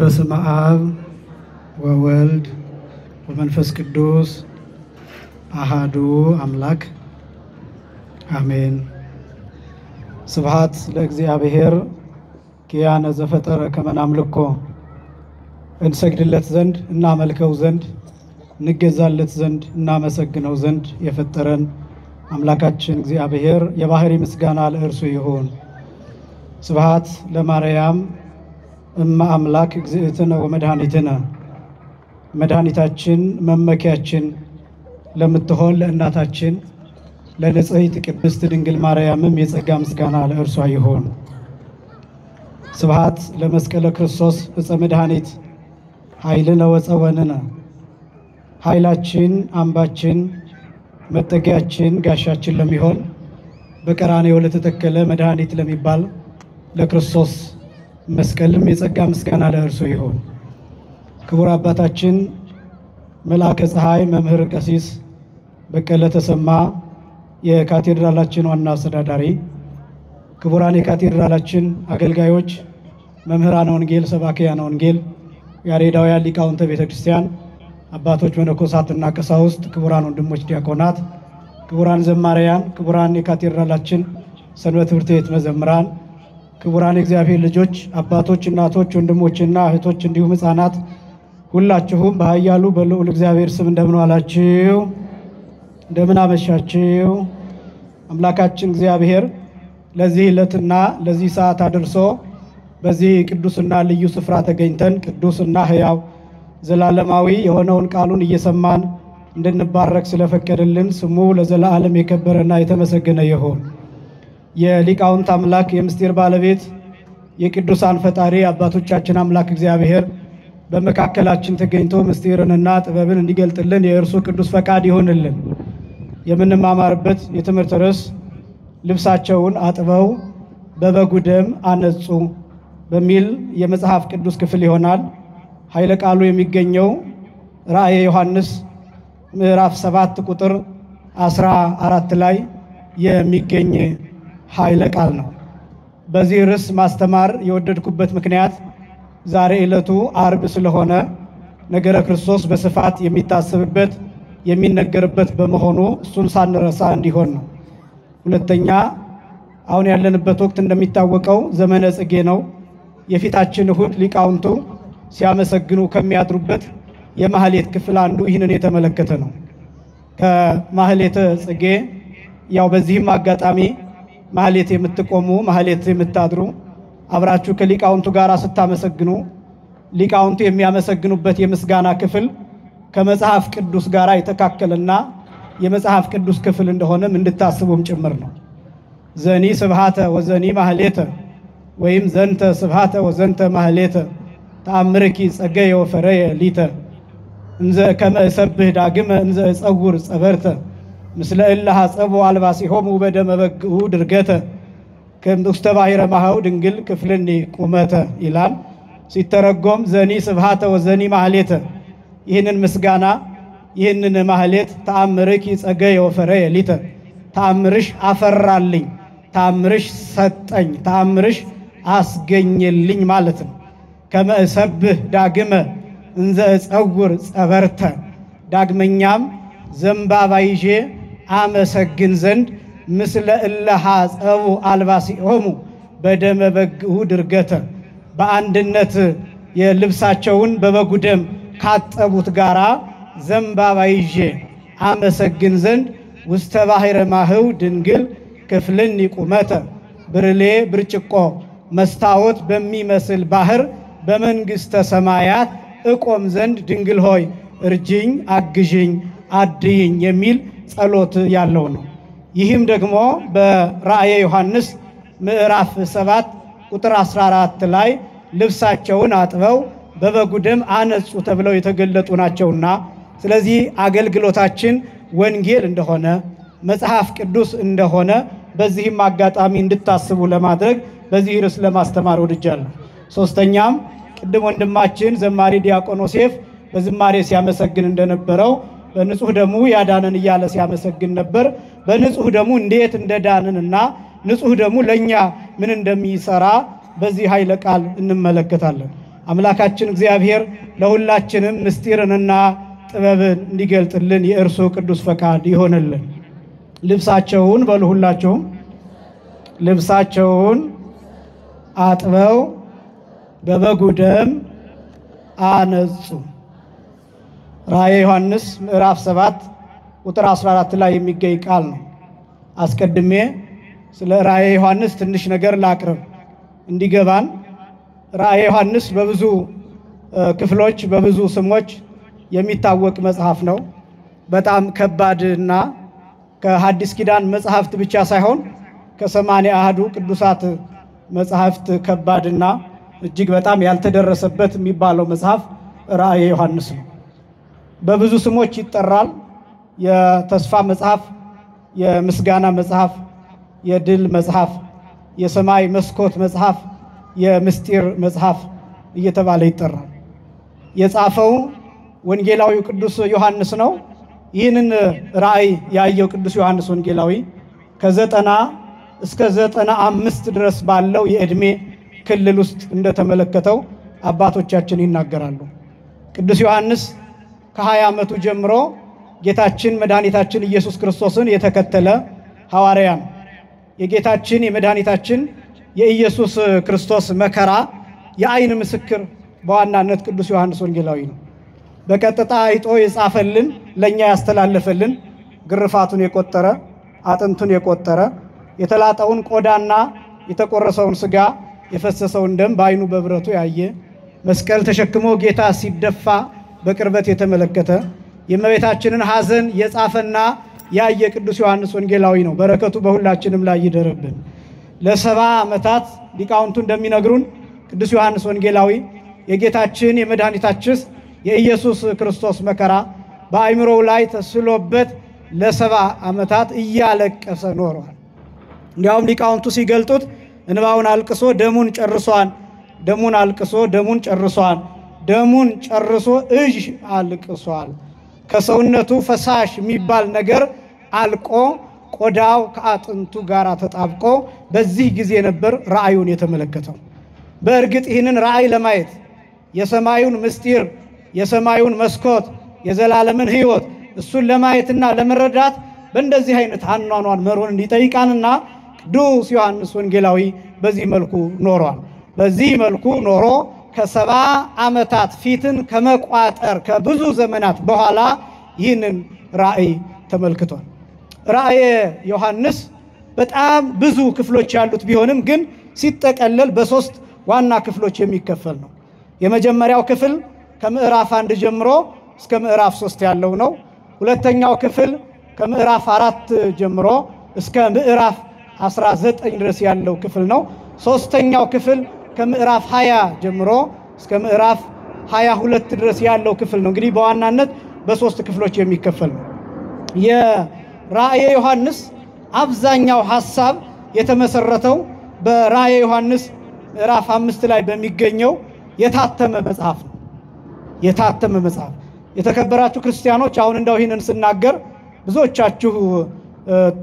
በስመ አብ ወወልድ ወመንፈስ ቅዱስ አሃዱ አምላክ አሜን። ስብሐት ለእግዚአብሔር ኪያነ ዘፈጠረ ከመ ናምልኮ እንሰግድለት ዘንድ እናመልከው ዘንድ እንገዛለት ዘንድ እናመሰግነው ዘንድ የፈጠረን አምላካችን እግዚአብሔር የባህሪ ምስጋና ለእርሱ ይሁን። ስብሐት ለማርያም እመ አምላክ እግዝእትነ ወመድኃኒትነ መድኃኒታችን መመኪያችን ለምትሆን ለእናታችን ለንጽሕት ቅድስት ድንግል ማርያምም የጸጋ ምስጋና ለእርሷ ይሁን። ስብሐት ለመስቀለ ክርስቶስ ዕፀ መድኃኒት ኃይልነ ወፀወንነ ኃይላችን አምባችን መጠጊያችን ጋሻችን ለሚሆን በቀራንዮ ለተተከለ መድኃኒት ለሚባል ለክርስቶስ መስቀልም የጸጋ ምስጋና ለእርሱ ይሁን። ክቡር አባታችን መልአከ ፀሐይ መምህር ቀሲስ በቀለ ተሰማ የካቴድራላችን ዋና አስተዳዳሪ፣ ክቡራን የካቴድራላችን አገልጋዮች፣ መምህራነ ወንጌል፣ ሰባክያነ ወንጌል፣ ያሬዳውያን ሊቃውንተ ቤተ ክርስቲያን፣ አባቶች መነኮሳትና ቀሳውስት፣ ክቡራን ወንድሞች ዲያቆናት፣ ክቡራን ዘማሪያን፣ ክቡራን የካቴድራላችን ሰንበት ትምህርት ቤት መዘምራን፣ ክቡራን የእግዚአብሔር ልጆች፣ አባቶች፣ እናቶች፣ ወንድሞችና እህቶች እንዲሁም ሕፃናት ሁላችሁም በኃያሉ በልዑል እግዚአብሔር ስም እንደምን ዋላችሁ? እንደምን አመሻችሁ? አምላካችን እግዚአብሔር ለዚህ ዕለትና ለዚህ ሰዓት አድርሶ በዚህ ቅዱስና ልዩ ስፍራ ተገኝተን ቅዱስና ሕያው ዘላለማዊ የሆነውን ቃሉን እየሰማን እንድንባረክ ስለፈቀደልን ስሙ ለዘላለም የከበረና የተመሰገነ ይሁን። የሊቃውንት አምላክ የምስጢር ባለቤት የቅዱሳን ፈጣሪ አባቶቻችን አምላክ እግዚአብሔር በመካከላችን ተገኝቶ ምስጢርንና ጥበብን እንዲገልጥልን የእርሱ ቅዱስ ፈቃድ ይሆንልን። የምንማማርበት የትምህርት ርዕስ ልብሳቸውን አጥበው በበጉ ደም አነጹ በሚል የመጽሐፍ ቅዱስ ክፍል ይሆናል። ኃይለ ቃሉ የሚገኘው ራእየ ዮሐንስ ምዕራፍ 7 ቁጥር 14 ላይ የሚገኝ ኃይለ ቃል ነው። በዚህ ርዕስ ማስተማር የወደድኩበት ምክንያት ዛሬ ዕለቱ አርብ ስለሆነ ነገረ ክርስቶስ በስፋት የሚታሰብበት የሚነገርበት በመሆኑ እሱን ሳንረሳ እንዲሆን ነው። ሁለተኛ አሁን ያለንበት ወቅት እንደሚታወቀው ዘመነ ጽጌ ነው። የፊታችን እሁድ ሊቃውንቱ ሲያመሰግኑ ከሚያድሩበት የማህሌት ክፍል አንዱ ይህንን የተመለከተ ነው። ከማህሌተ ጽጌ ያው በዚህም አጋጣሚ ማህሌት የምትቆሙ ማህሌት የምታድሩ አብራችሁ ከሊቃውንቱ ጋር ስታመሰግኑ ሊቃውንቱ የሚያመሰግኑበት የምስጋና ክፍል ከመጽሐፍ ቅዱስ ጋር የተካከለና የመጽሐፍ ቅዱስ ክፍል እንደሆነም እንድታስቡም ጭምር ነው። ዘኒ ስብሐተ ወዘኒ ማህሌተ ወይም ዘንተ ስብሐተ ወዘንተ ማህሌተ ተአምርኪ ጸገየ ወፈረየ ሊተ እንዘ ከመ እሰብህ ዳግመ እንዘ እጸውር ጸበርተ ምስለ እለ ሐጸቡ አልባሲሆሙ በደመ በግዑ ድርገተ ውስተ ባሕረ ማኀው ድንግል ክፍልኒ ቁመተ ይላል። ሲተረጎም ዘኒ ስብሐተ ወዘኒ ማህሌተ ይህንን ምስጋና ይህንን ማህሌት ተአምርኪ ጸገየ ወፈረየ ሊተ ተአምርሽ አፈራልኝ፣ ተአምርሽ ሰጠኝ፣ ተአምርሽ አስገኘልኝ ማለት ነው። ከመ እሰብህ ዳግመ እንዘ እጸውር ጸበርተ ዳግመኛም ዘንባባ ይዤ አመሰግን ዘንድ ምስለ እለ ሐጸቡ አልባሲሆሙ በደመ በግዑ ድርገተ በአንድነት የልብሳቸውን በበጉ ደም ካጠቡት ጋራ ዘንባባ ይዤ አመሰግን ዘንድ ውስተ ባሕረ ማኀው ድንግል ክፍልኒ ቁመተ ብርሌ ብርጭቆ መስታወት በሚመስል ባህር በመንግሥተ ሰማያት እቆም ዘንድ ድንግል ሆይ እርጅኝ፣ አግዥኝ፣ አድይኝ የሚል ጸሎት ያለው ነው። ይህም ደግሞ በራእየ ዮሐንስ ምዕራፍ 7 ቁጥር 14 ላይ ልብሳቸውን አጥበው በበጉ ደም አነጹ ተብለው የተገለጡ ናቸውና ስለዚህ አገልግሎታችን ወንጌል እንደሆነ መጽሐፍ ቅዱስ እንደሆነ በዚህም አጋጣሚ እንድታስቡ ለማድረግ በዚህ ርዕስ ለማስተማር ወድጃለሁ። ሶስተኛም ቅድም ወንድማችን ዘማሪ ዲያቆን ዮሴፍ በዝማሬ ሲያመሰግን እንደነበረው በንጹህ ደሙ ያዳነን እያለ ሲያመሰግን ነበር። በንጹህ ደሙ እንዴት እንደዳንንና ንጹህ ደሙ ለኛ ምን እንደሚሰራ በዚህ ኃይለ ቃል እንመለከታለን። አምላካችን እግዚአብሔር ለሁላችንም ምስጢርንና ጥበብን እንዲገልጥልን የእርሱ ቅዱስ ፈቃድ ይሆንልን። ልብሳቸውን በሉ ሁላችሁም ልብሳቸውን አጥበው በበጉ ደም አነጹ። ራእየ ዮሐንስ ምዕራፍ 7 ቁጥር 14 ላይ የሚገኝ ቃል ነው። አስቀድሜ ስለ ራእየ ዮሐንስ ትንሽ ነገር ላቅርብ እንዲገባን። ራእየ ዮሐንስ በብዙ ክፍሎች በብዙ ስሞች የሚታወቅ መጽሐፍ ነው። በጣም ከባድና ከሐዲስ ኪዳን መጽሐፍት ብቻ ሳይሆን ከ80 አሐዱ ቅዱሳት መጽሐፍት ከባድና እጅግ በጣም ያልተደረሰበት የሚባለው መጽሐፍ ራእየ ዮሐንስ ነው። በብዙ ስሞች ይጠራል። የተስፋ መጽሐፍ፣ የምስጋና መጽሐፍ፣ የድል መጽሐፍ፣ የሰማይ መስኮት መጽሐፍ፣ የምስጢር መጽሐፍ እየተባለ ይጠራል። የጻፈው ወንጌላዊው ቅዱስ ዮሐንስ ነው። ይህንን ራእይ ያየው ቅዱስ ዮሐንስ ወንጌላዊ ከ90 እስከ 95 ድረስ ባለው የዕድሜ ክልል ውስጥ እንደተመለከተው አባቶቻችን ይናገራሉ። ቅዱስ ዮሐንስ ከ20 ዓመቱ ጀምሮ ጌታችን መድኃኒታችን ኢየሱስ ክርስቶስን የተከተለ ሐዋርያ ነው። የጌታችን የመድኃኒታችን የኢየሱስ ክርስቶስ መከራ የዓይን ምስክር በዋናነት ቅዱስ ዮሐንስ ወንጌላዊ ነው። በቀጥታ አይቶ የጻፈልን ለኛ ያስተላለፈልን ግርፋቱን የቆጠረ አጥንቱን የቆጠረ የተላጠውን ቆዳና የተቆረሰውን ሥጋ የፈሰሰውን ደም በዓይኑ በብረቱ ያየ መስቀል ተሸክሞ ጌታ ሲደፋ በቅርበት የተመለከተ የእመቤታችንን ሐዘን የጻፈና ያየ ቅዱስ ዮሐንስ ወንጌላዊ ነው። በረከቱ በሁላችንም ላይ ይደርብን። ለ70 ዓመታት ሊቃውንቱ እንደሚነግሩን ቅዱስ ዮሐንስ ወንጌላዊ የጌታችን የመድኃኒታችን የኢየሱስ ክርስቶስ መከራ በአእምሮው ላይ ተስሎበት ለ70 ዓመታት እያለቀሰ ኖሯል። እንዲያውም ሊቃውንቱ ሲገልጡት እንባውን አልቅሶ ደሙን ጨርሷል፣ ደሙን አልቅሶ ደሙን ጨርሷል፣ ደሙን ጨርሶ እጅ አልቅሷል። ከሰውነቱ ፈሳሽ የሚባል ነገር አልቆ ቆዳው ከአጥንቱ ጋር ተጣብቆ በዚህ ጊዜ ነበር ራእዩን የተመለከተው። በእርግጥ ይህንን ራእይ ለማየት የሰማዩን ምስጢር የሰማዩን መስኮት የዘላለምን ሕይወት እሱን ለማየትና ለመረዳት በእንደዚህ አይነት አኗኗን መሮን እንዲጠይቃንና ቅዱስ ዮሐንስ ወንጌላዊ በዚህ መልኩ ኖሯል። በዚህ መልኩ ኖሮ ከ70 ዓመታት ፊትን ከመቋጠር ከብዙ ዘመናት በኋላ ይህንን ራእይ ተመልክቷል። ራእየ ዮሐንስ በጣም ብዙ ክፍሎች ያሉት ቢሆንም ግን ሲጠቀለል በ3 ዋና ክፍሎች የሚከፈል ነው። የመጀመሪያው ክፍል ከምዕራፍ 1 ጀምሮ እስከ ምዕራፍ 3 ያለው ነው። ሁለተኛው ክፍል ከምዕራፍ 4 ጀምሮ እስከ ምዕራፍ 19 ድረስ ያለው ክፍል ነው። ሶስተኛው ክፍል ከምዕራፍ 20 ጀምሮ እስከ ምዕራፍ 22 ድረስ ያለው ክፍል ነው። እንግዲህ በዋናነት በ3 ክፍሎች የሚከፈል ነው። የራእየ ዮሐንስ አብዛኛው ሐሳብ የተመሰረተው በራእየ ዮሐንስ ምዕራፍ 5 ላይ በሚገኘው የታተመ መጽሐፍ ነው። የታተመ መጽሐፍ የተከበራችሁ ክርስቲያኖች፣ አሁን እንደው ይህንን ስናገር ብዙዎቻችሁ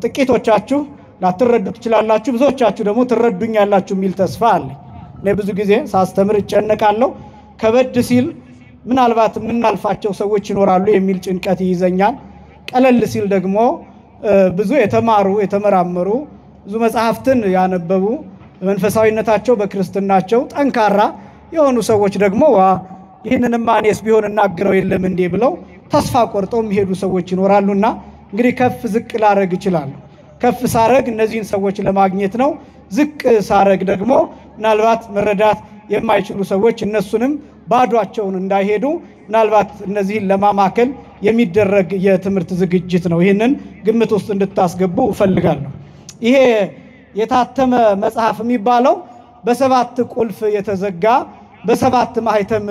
ጥቂቶቻችሁ ላትረዱ ትችላላችሁ፣ ብዙዎቻችሁ ደግሞ ትረዱኛላችሁ የሚል ተስፋ አለ። እኔ ብዙ ጊዜ ሳስተምር እጨነቃለሁ። ከበድ ሲል ምናልባት የምናልፋቸው ሰዎች ይኖራሉ የሚል ጭንቀት ይይዘኛል። ቀለል ሲል ደግሞ ብዙ የተማሩ የተመራመሩ ብዙ መጽሐፍትን ያነበቡ በመንፈሳዊነታቸው በክርስትናቸው ጠንካራ የሆኑ ሰዎች ደግሞ ይህንንማ እኔስ ቢሆን እናገረው የለም እንዴ ብለው ተስፋ ቆርጠው የሚሄዱ ሰዎች ይኖራሉና እንግዲህ ከፍ ዝቅ ላረግ እችላለሁ። ከፍ ሳረግ እነዚህን ሰዎች ለማግኘት ነው። ዝቅ ሳረግ ደግሞ ምናልባት መረዳት የማይችሉ ሰዎች እነሱንም ባዷቸውን እንዳይሄዱ ምናልባት እነዚህን ለማማከል የሚደረግ የትምህርት ዝግጅት ነው። ይህንን ግምት ውስጥ እንድታስገቡ እፈልጋለሁ። ይሄ የታተመ መጽሐፍ የሚባለው በ7 ቁልፍ የተዘጋ በ7 ማህተም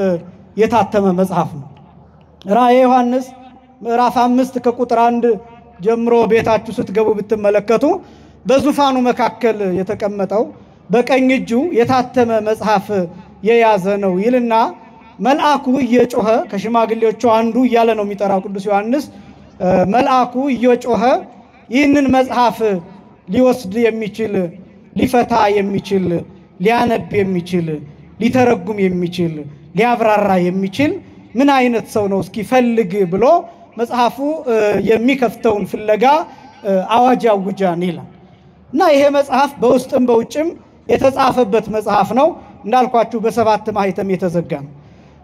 የታተመ መጽሐፍ ነው። ራእየ ዮሐንስ ምዕራፍ 5 ከቁጥር 1 ጀምሮ ቤታችሁ ስትገቡ ብትመለከቱ በዙፋኑ መካከል የተቀመጠው በቀኝ እጁ የታተመ መጽሐፍ የያዘ ነው ይልና መልአኩ እየጮኸ ከሽማግሌዎቹ አንዱ እያለ ነው የሚጠራው ቅዱስ ዮሐንስ። መልአኩ እየጮኸ ይህንን መጽሐፍ ሊወስድ የሚችል ሊፈታ የሚችል ሊያነብ የሚችል ሊተረጉም የሚችል ሊያብራራ የሚችል ምን አይነት ሰው ነው እስኪ ፈልግ ብሎ መጽሐፉ የሚከፍተውን ፍለጋ አዋጅ አውጃን ይላል እና ይሄ መጽሐፍ በውስጥም በውጭም የተጻፈበት መጽሐፍ ነው። እንዳልኳችሁ በሰባት ማህተም የተዘጋ ነው።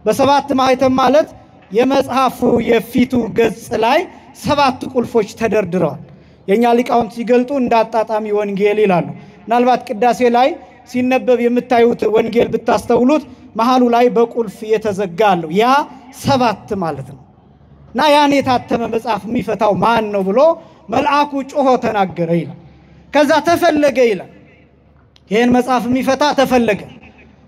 በሰባት ማህተም ማለት የመጽሐፉ የፊቱ ገጽ ላይ 7 ቁልፎች ተደርድረዋል። የኛ ሊቃውንት ሲገልጡ እንዳጣጣሚ ወንጌል ይላሉ። ምናልባት ቅዳሴ ላይ ሲነበብ የምታዩት ወንጌል ብታስተውሉት መሃሉ ላይ በቁልፍ የተዘጋለው ያ 7 ማለት ነው እና ያን የታተመ መጽሐፍ የሚፈታው ማን ነው ብሎ መልአኩ ጮሆ ተናገረ ይላል። ከዛ ተፈለገ ይላል። ይሄን መጽሐፍ የሚፈታ ተፈለገ።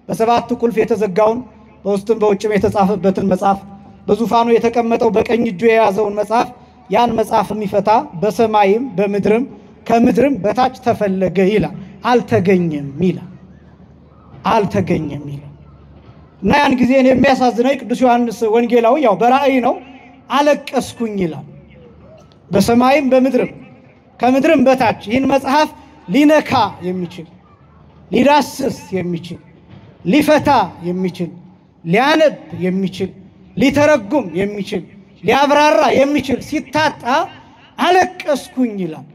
በ7 ቁልፍ የተዘጋውን በውስጥም በውጭም የተጻፈበትን መጽሐፍ በዙፋኑ የተቀመጠው በቀኝ እጁ የያዘውን መጽሐፍ ያን መጽሐፍ የሚፈታ በሰማይም በምድርም ከምድርም በታች ተፈለገ ይላል። አልተገኘም ይላል። አልተገኘም ይላል እና ያን ጊዜ የሚያሳዝነኝ ቅዱስ ዮሐንስ ወንጌላዊ ያው በራእይ ነው አለቀስኩኝ ይላል። በሰማይም በምድርም ከምድርም በታች ይህን መጽሐፍ ሊነካ የሚችል ሊዳስስ የሚችል ሊፈታ የሚችል ሊያነብ የሚችል ሊተረጉም የሚችል ሊያብራራ የሚችል ሲታጣ አለቀስኩኝ ይላል።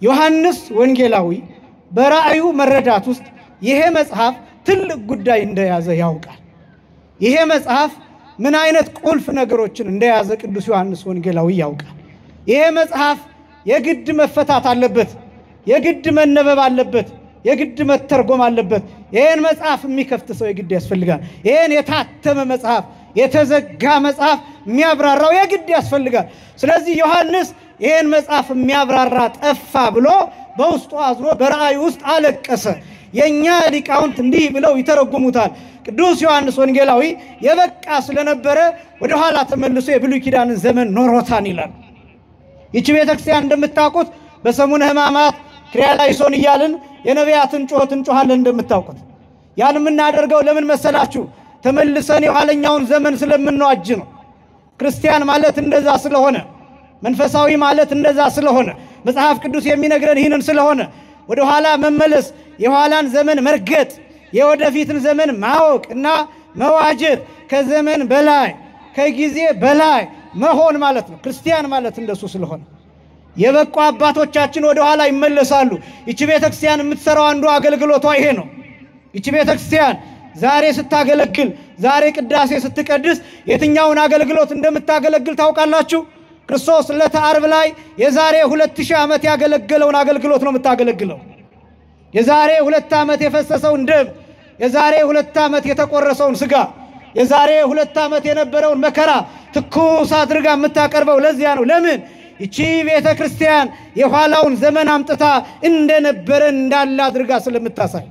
ዮሐንስ ወንጌላዊ በራእዩ መረዳት ውስጥ ይሄ መጽሐፍ ትልቅ ጉዳይ እንደያዘ ያውቃል። ይሄ መጽሐፍ ምን አይነት ቁልፍ ነገሮችን እንደያዘ ቅዱስ ዮሐንስ ወንጌላዊ ያውቃል። ይሄ መጽሐፍ የግድ መፈታት አለበት፣ የግድ መነበብ አለበት፣ የግድ መተርጎም አለበት። ይሄን መጽሐፍ የሚከፍት ሰው የግድ ያስፈልጋል። ይሄን የታተመ መጽሐፍ የተዘጋ መጽሐፍ የሚያብራራው የግድ ያስፈልጋል። ስለዚህ ዮሐንስ ይሄን መጽሐፍ የሚያብራራ ጠፋ ብሎ በውስጡ አዝኖ በራእይ ውስጥ አለቀሰ። የኛ ሊቃውንት እንዲህ ብለው ይተረጉሙታል። ቅዱስ ዮሐንስ ወንጌላዊ የበቃ ስለነበረ ወደ ኋላ ተመልሶ የብሉይ ኪዳንን ዘመን ኖሮታን ይላል። ይህች ቤተክርስቲያን እንደምታውቁት በሰሙነ ሕማማት ክሪያላይሶን እያልን የነቢያትን ጩኸት እንጮሃለን እንደምታውቁት። ያን የምናደርገው ለምን መሰላችሁ? ተመልሰን የኋለኛውን ዘመን ስለምንዋጅ ነው። ክርስቲያን ማለት እንደዛ ስለሆነ፣ መንፈሳዊ ማለት እንደዛ ስለሆነ፣ መጽሐፍ ቅዱስ የሚነግረን ይህንን ስለሆነ ወደ ኋላ መመለስ፣ የኋላን ዘመን መርገጥ፣ የወደፊትን ዘመን ማወቅ እና መዋጀት፣ ከዘመን በላይ ከጊዜ በላይ መሆን ማለት ነው። ክርስቲያን ማለት እንደሱ ስለሆነ የበቁ አባቶቻችን ወደ ኋላ ይመለሳሉ። ይህች ቤተክርስቲያን የምትሰራው አንዱ አገልግሎቷ ይሄ ነው። ይህች ቤተክርስቲያን ዛሬ ስታገለግል፣ ዛሬ ቅዳሴ ስትቀድስ የትኛውን አገልግሎት እንደምታገለግል ታውቃላችሁ? ክርስቶስ ዕለተ ዓርብ ላይ የዛሬ 2000 ዓመት ያገለገለውን አገልግሎት ነው የምታገለግለው። የዛሬ 2 ዓመት የፈሰሰውን ደም፣ የዛሬ 2 ዓመት የተቆረሰውን ስጋ፣ የዛሬ 2 ዓመት የነበረውን መከራ ትኩስ አድርጋ የምታቀርበው ለዚያ ነው። ለምን? ይቺ ቤተ ክርስቲያን የኋላውን ዘመን አምጥታ እንደነበረ እንዳለ አድርጋ ስለምታሳይ።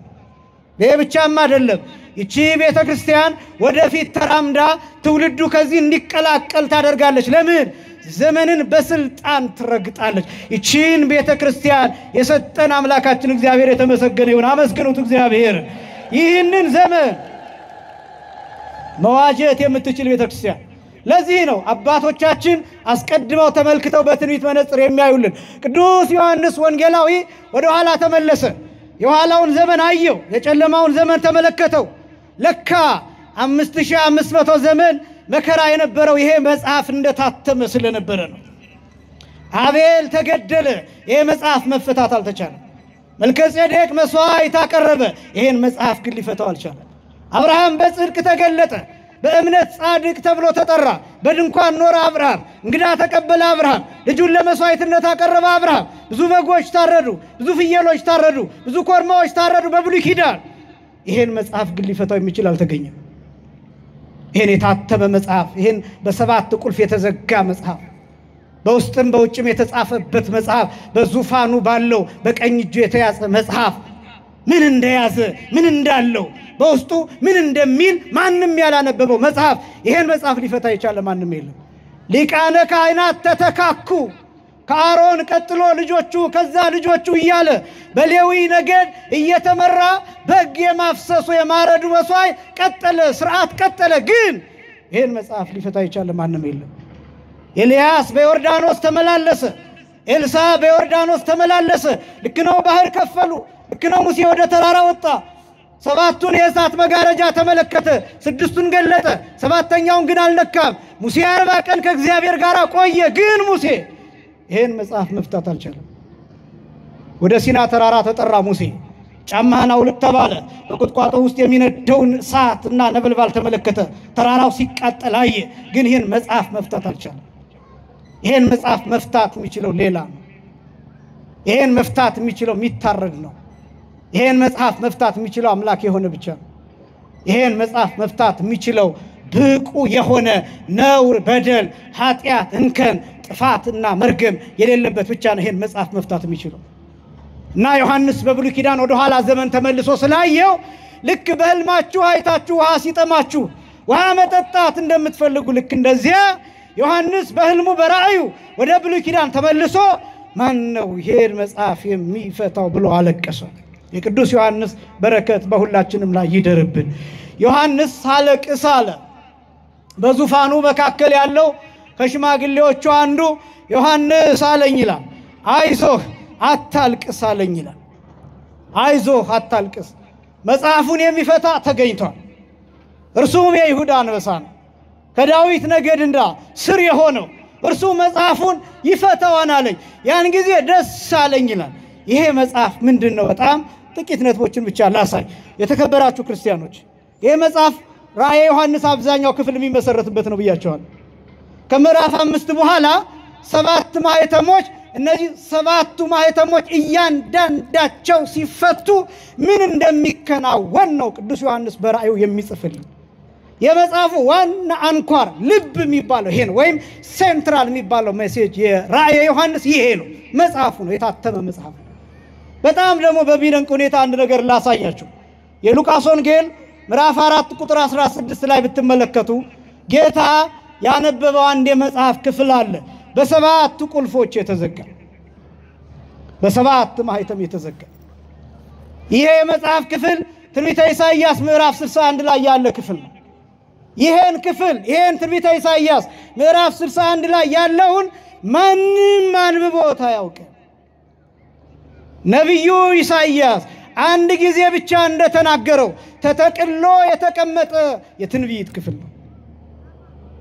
ይሄ ብቻም አይደለም። ይቺ ቤተ ክርስቲያን ወደፊት ተራምዳ ትውልዱ ከዚህ እንዲቀላቀል ታደርጋለች። ለምን? ዘመንን በስልጣን ትረግጣለች። ይቺን ቤተ ክርስቲያን የሰጠን አምላካችን እግዚአብሔር የተመሰገነ ይሁን። አመስግኑት እግዚአብሔር። ይህንን ዘመን መዋጀት የምትችል ቤተ ክርስቲያን። ለዚህ ነው አባቶቻችን አስቀድመው ተመልክተው በትንቢት መነጽር የሚያዩልን። ቅዱስ ዮሐንስ ወንጌላዊ ወደ ኋላ ተመለሰ። የኋላውን ዘመን አየው፣ የጨለማውን ዘመን ተመለከተው። ለካ 5500 ዘመን መከራ የነበረው ይሄ መጽሐፍ እንደታተመ ስለነበረ ነው። አቤል ተገደለ፣ ይሄ መጽሐፍ መፈታት አልተቻለም። መልከጼዴቅ መስዋዕት አቀረበ፣ ይሄን መጽሐፍ ግን ሊፈታው አልቻለም። አብርሃም በጽድቅ ተገለጠ፣ በእምነት ጻድቅ ተብሎ ተጠራ። በድንኳን ኖረ አብርሃም፣ እንግዳ ተቀበለ አብርሃም፣ ልጁን ለመስዋዕትነት አቀረበ አብርሃም። ብዙ በጎች ታረዱ፣ ብዙ ፍየሎች ታረዱ፣ ብዙ ኮርማዎች ታረዱ በብሉይ ኪዳን። ይሄን መጽሐፍ ግን ሊፈታው የሚችል አልተገኘም። ይሄን የታተመ መጽሐፍ፣ ይሄን በ7 ቁልፍ የተዘጋ መጽሐፍ፣ በውስጥም በውጭም የተጻፈበት መጽሐፍ፣ በዙፋኑ ባለው በቀኝ እጁ የተያዘ መጽሐፍ ምን እንደያዘ ምን እንዳለው በውስጡ ምን እንደሚል ማንም ያላነበበው መጽሐፍ፣ ይሄን መጽሐፍ ሊፈታ የቻለ ማንም የለም። ሊቃነ ካህናት ተተካኩ። ከአሮን ቀጥሎ ልጆቹ፣ ከዛ ልጆቹ እያለ በሌዊ ነገድ እየተመራ በግ የማፍሰሱ የማረዱ መስዋዕት ቀጠለ፣ ስርዓት ቀጠለ። ግን ይሄን መጽሐፍ ሊፈታ የቻለ ማንም የለም። ኤልያስ በዮርዳኖስ ተመላለሰ፣ ኤልሳ በዮርዳኖስ ተመላለሰ። ልክ ነው፣ ባህር ከፈሉ። ልክ ነው፣ ሙሴ ወደ ተራራ ወጣ። 7ቱን የእሳት መጋረጃ ተመለከተ፣ 6ቱን ገለጠ፣ 7ኛውን ግን አልነካም። ሙሴ 40 ቀን ከእግዚአብሔር ጋር ቆየ። ግን ሙሴ ይሄን መጽሐፍ መፍታት አልቻለም። ወደ ሲና ተራራ ተጠራ ሙሴ። ጫማህን አውልቅ ተባለ። በቁጥቋጦ ውስጥ የሚነደውን እሳትና ነበልባል ተመለከተ። ተራራው ሲቃጠል አየ። ግን ይሄን መጽሐፍ መፍታት አልቻለም። ይሄን መጽሐፍ መፍታት የሚችለው ሌላ ነው። ይሄን መፍታት የሚችለው የሚታረድ ነው። ይሄን መጽሐፍ መፍታት የሚችለው አምላክ የሆነ ብቻ ነው። ይሄን መጽሐፍ መፍታት የሚችለው ብቁ የሆነ ነውር፣ በደል፣ ኃጢአት፣ እንከን፣ ጥፋትና መርገም የሌለበት ብቻ ነው ይሄን መጽሐፍ መፍታት የሚችለው። እና ዮሐንስ በብሉይ ኪዳን ወደ ኋላ ዘመን ተመልሶ ስላየው ልክ በህልማችሁ አይታችሁ ውሃ ሲጠማችሁ ውሃ መጠጣት እንደምትፈልጉ ልክ እንደዚያ ዮሐንስ በህልሙ በራእዩ ወደ ብሉይ ኪዳን ተመልሶ ማን ነው ይሄን መጽሐፍ የሚፈታው ብሎ አለቀሰ። የቅዱስ ዮሐንስ በረከት በሁላችንም ላይ ይደርብን። ዮሐንስ ሳለቅስ አለ። በዙፋኑ መካከል ያለው ከሽማግሌዎቹ አንዱ ዮሐንስ አለኝ ይላል። አይዞህ አታልቅስ አለኝ ይላል። አይዞህ አታልቅስ። መጽሐፉን የሚፈታ ተገኝቷል። እርሱም የይሁዳ አንበሳ ነው፣ ከዳዊት ነገድና ስር የሆነው እርሱ መጽሐፉን ይፈታዋን አለኝ። ያን ጊዜ ደስ አለኝ ይላል። ይሄ መጽሐፍ ምንድነው? በጣም ጥቂት ነጥቦችን ብቻ ላሳይ። የተከበራችሁ ክርስቲያኖች፣ ይሄ መጽሐፍ ራእየ ዮሐንስ አብዛኛው ክፍል የሚመሰረትበት ነው ብያቸዋለሁ። ከምዕራፍ 5 በኋላ 7 ማህተሞች፣ እነዚህ 7ቱ ማህተሞች እያንዳንዳቸው ሲፈቱ ምን እንደሚከናወን ነው ቅዱስ ዮሐንስ በራእዩ የሚጽፍልን። የመጽሐፉ ዋና አንኳር ልብ የሚባለው ይሄ ነው፣ ወይም ሴንትራል የሚባለው ሜሴጅ የራእየ ዮሐንስ ይሄ ነው። መጽሐፉ ነው፣ የታተመ መጽሐፍ ነው። በጣም ደግሞ በሚደንቅ ሁኔታ አንድ ነገር ላሳያችሁ። የሉቃስ ወንጌል ምዕራፍ 4 ቁጥር 16 ላይ ብትመለከቱ ጌታ ያነበበው አንድ የመጽሐፍ ክፍል አለ፣ በ7 ቁልፎች የተዘጋ፣ በ7 ማህተም የተዘጋ። ይሄ የመጽሐፍ ክፍል ትንቢተ ኢሳይያስ ምዕራፍ 61 ላይ ያለ ክፍል ነው። ይሄን ክፍል ይሄን ትንቢተ ኢሳይያስ ምዕራፍ 61 ላይ ያለውን ማንም አንብቦት አያውቅም። ነቢዩ ኢሳይያስ አንድ ጊዜ ብቻ እንደተናገረው ተጠቅሎ የተቀመጠ የትንቢት ክፍል ነው።